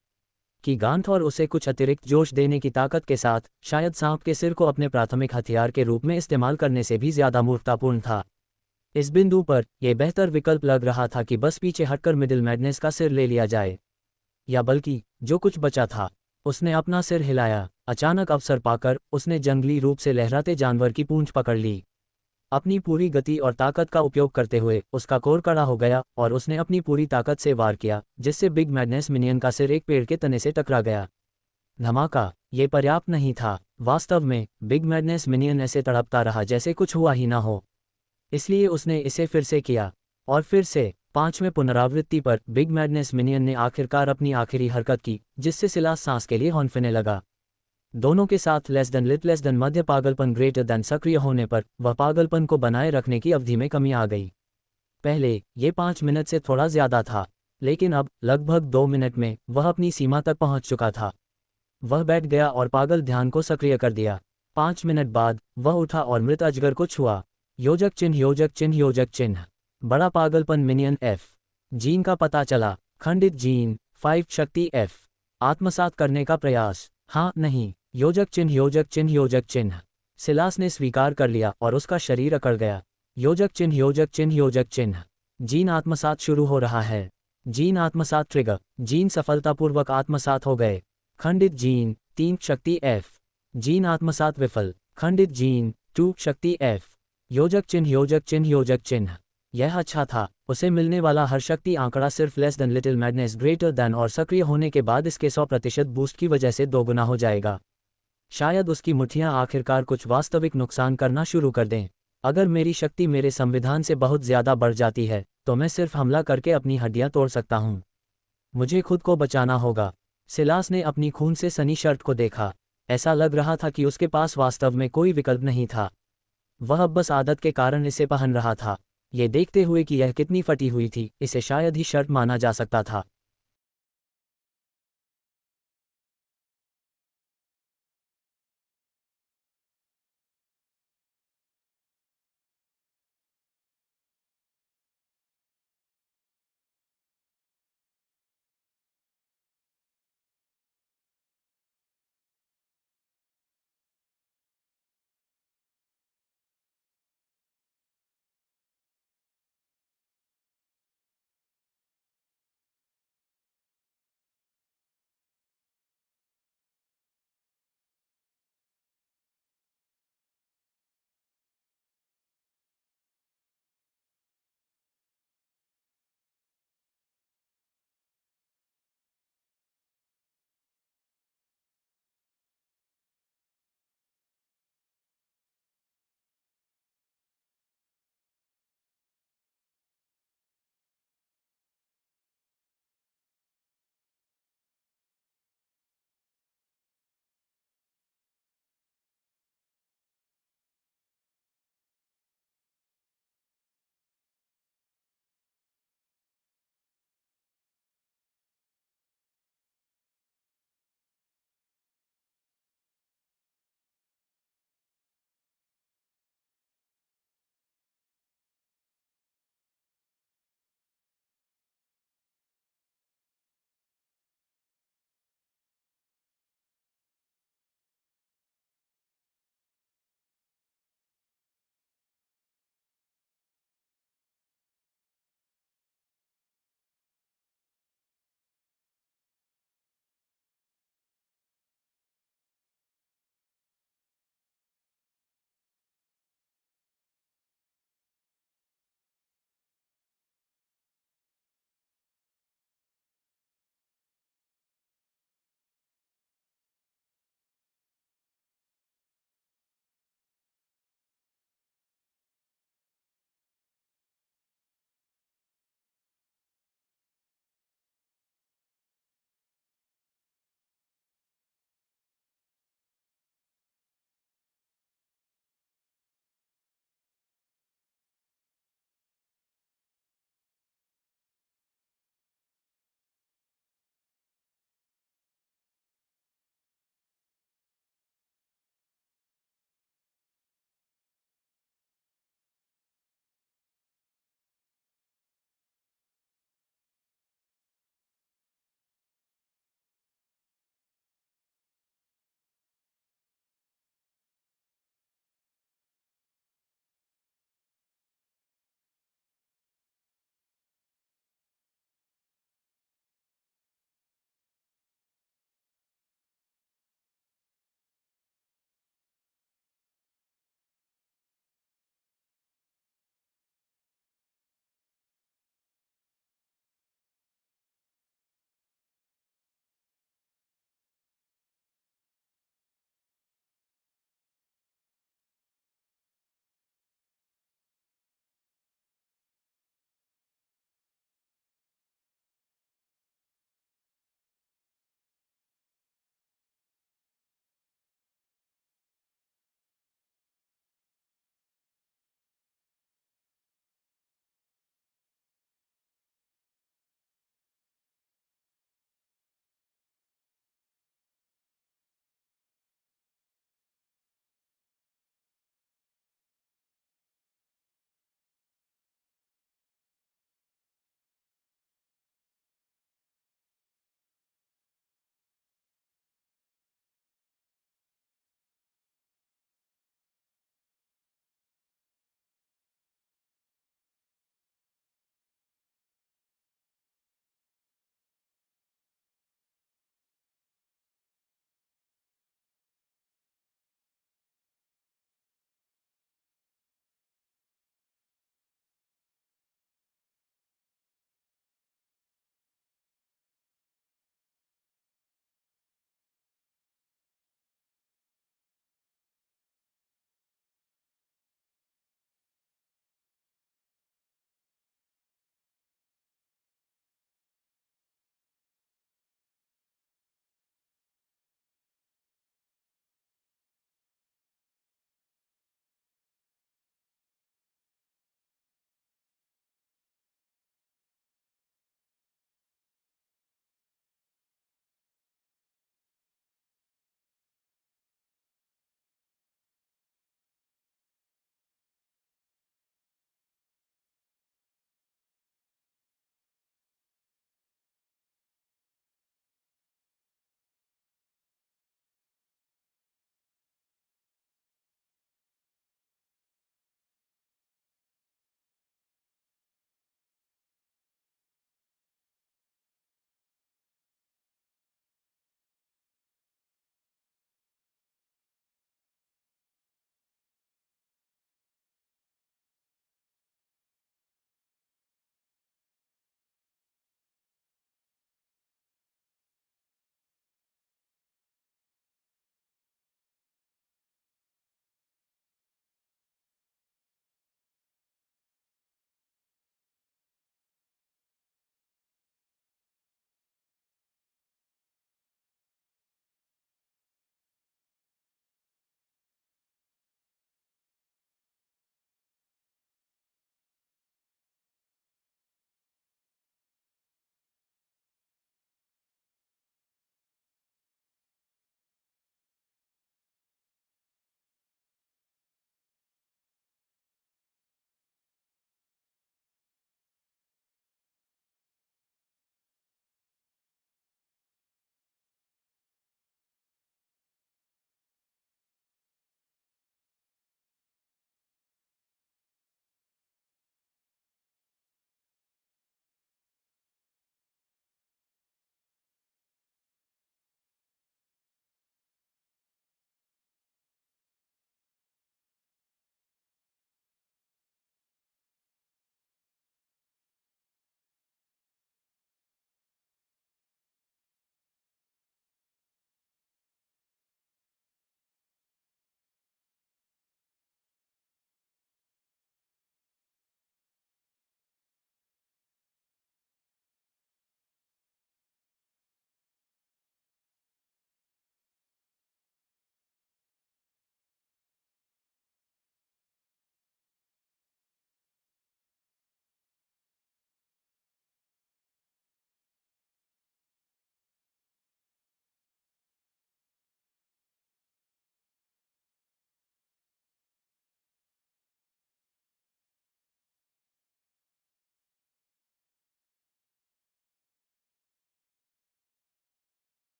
की गांठ और उसे कुछ अतिरिक्त जोश देने की ताकत के साथ, शायद सांप के सिर को अपने प्राथमिक हथियार के रूप में इस्तेमाल करने से भी ज्यादा मूर्खतापूर्ण था। इस बिंदु पर यह बेहतर विकल्प लग रहा था कि बस पीछे हटकर मिडिल मैडनेस का सिर ले लिया जाए, या बल्कि जो कुछ बचा था। उसने अपना सिर हिलाया। अचानक अवसर पाकर उसने जंगली रूप से लहराते जानवर की पूंछ पकड़ ली। अपनी पूरी गति और ताकत का उपयोग करते हुए उसका कोर कड़ा हो गया और उसने अपनी पूरी ताकत से वार किया, जिससे बिग मैडनेस मिनियन का सिर एक पेड़ के तने से टकरा गया। धमाका! ये पर्याप्त नहीं था। वास्तव में बिग मैडनेस मिनियन ऐसे तड़पता रहा जैसे कुछ हुआ ही ना हो। इसलिए उसने इसे फिर से किया और फिर से। 5वें पुनरावृत्ति पर बिग मैडनेस मिनियन ने आखिरकार अपनी आखिरी हरकत की, जिससे सिलास सांस के लिए हौंफने लगा। दोनों के साथ लेस देन मध्य पागलपन ग्रेटर देन सक्रिय होने पर वह पागलपन को बनाए रखने की अवधि में कमी आ गई। पहले ये 5 मिनट से थोड़ा ज्यादा था, लेकिन अब लगभग 2 मिनट में वह अपनी सीमा तक पहुंच चुका था। वह बैठ गया और पागल ध्यान को सक्रिय कर दिया। 5 मिनट बाद वह उठा और मृत अजगर को छुआ। योजक चिन्ह, योजक चिन्ह, योजक चिन्ह। बड़ा पागलपन मिनियन F जीन का पता चला। खंडित जीन 5 शक्ति F आत्मसात करने का प्रयास। हाँ, नहीं। योजक चिन्ह, योजक चिन्ह, योजक चिन्ह। सिलास ने स्वीकार कर लिया और उसका शरीर अकड़ गया। योजक चिन्ह, योजक चिन्ह, योजक चिन्ह। जीन आत्मसात शुरू हो रहा है। जीन आत्मसात ट्रिगर। जीन सफलतापूर्वक आत्मसात हो गए। खंडित जीन 3 शक्ति F। जीन आत्मसात विफल। खंडित जीन 2 शक्ति F। योजक चिन्ह, योजक चिन्ह, योजक चिन्ह। यह अच्छा था। उसे मिलने वाला हर शक्ति आंकड़ा सिर्फ less than little madness greater than और सक्रिय होने के बाद इसके 100% बूस्ट की वजह से दोगुना हो जाएगा। शायद उसकी मुट्ठियां आखिरकार कुछ वास्तविक नुकसान करना शुरू कर दें। अगर मेरी शक्ति मेरे संविधान से बहुत ज्यादा बढ़ जाती है, तो मैं सिर्फ हमला करके अपनी हड्डियां तोड़ सकता हूं। मुझे खुद को बचाना होगा। सिलास ने अपनी खून से सनी शर्ट को देखा। ऐसा लग रहा था कि उसके पास वास्तव में कोई विकल्प नहीं था। वह अब बस आदत के कारण इसे पहन रहा था। ये देखते हुए कि यह कितनी फटी हुई थी, इसे शायद ही शर्ट माना जा सकता था।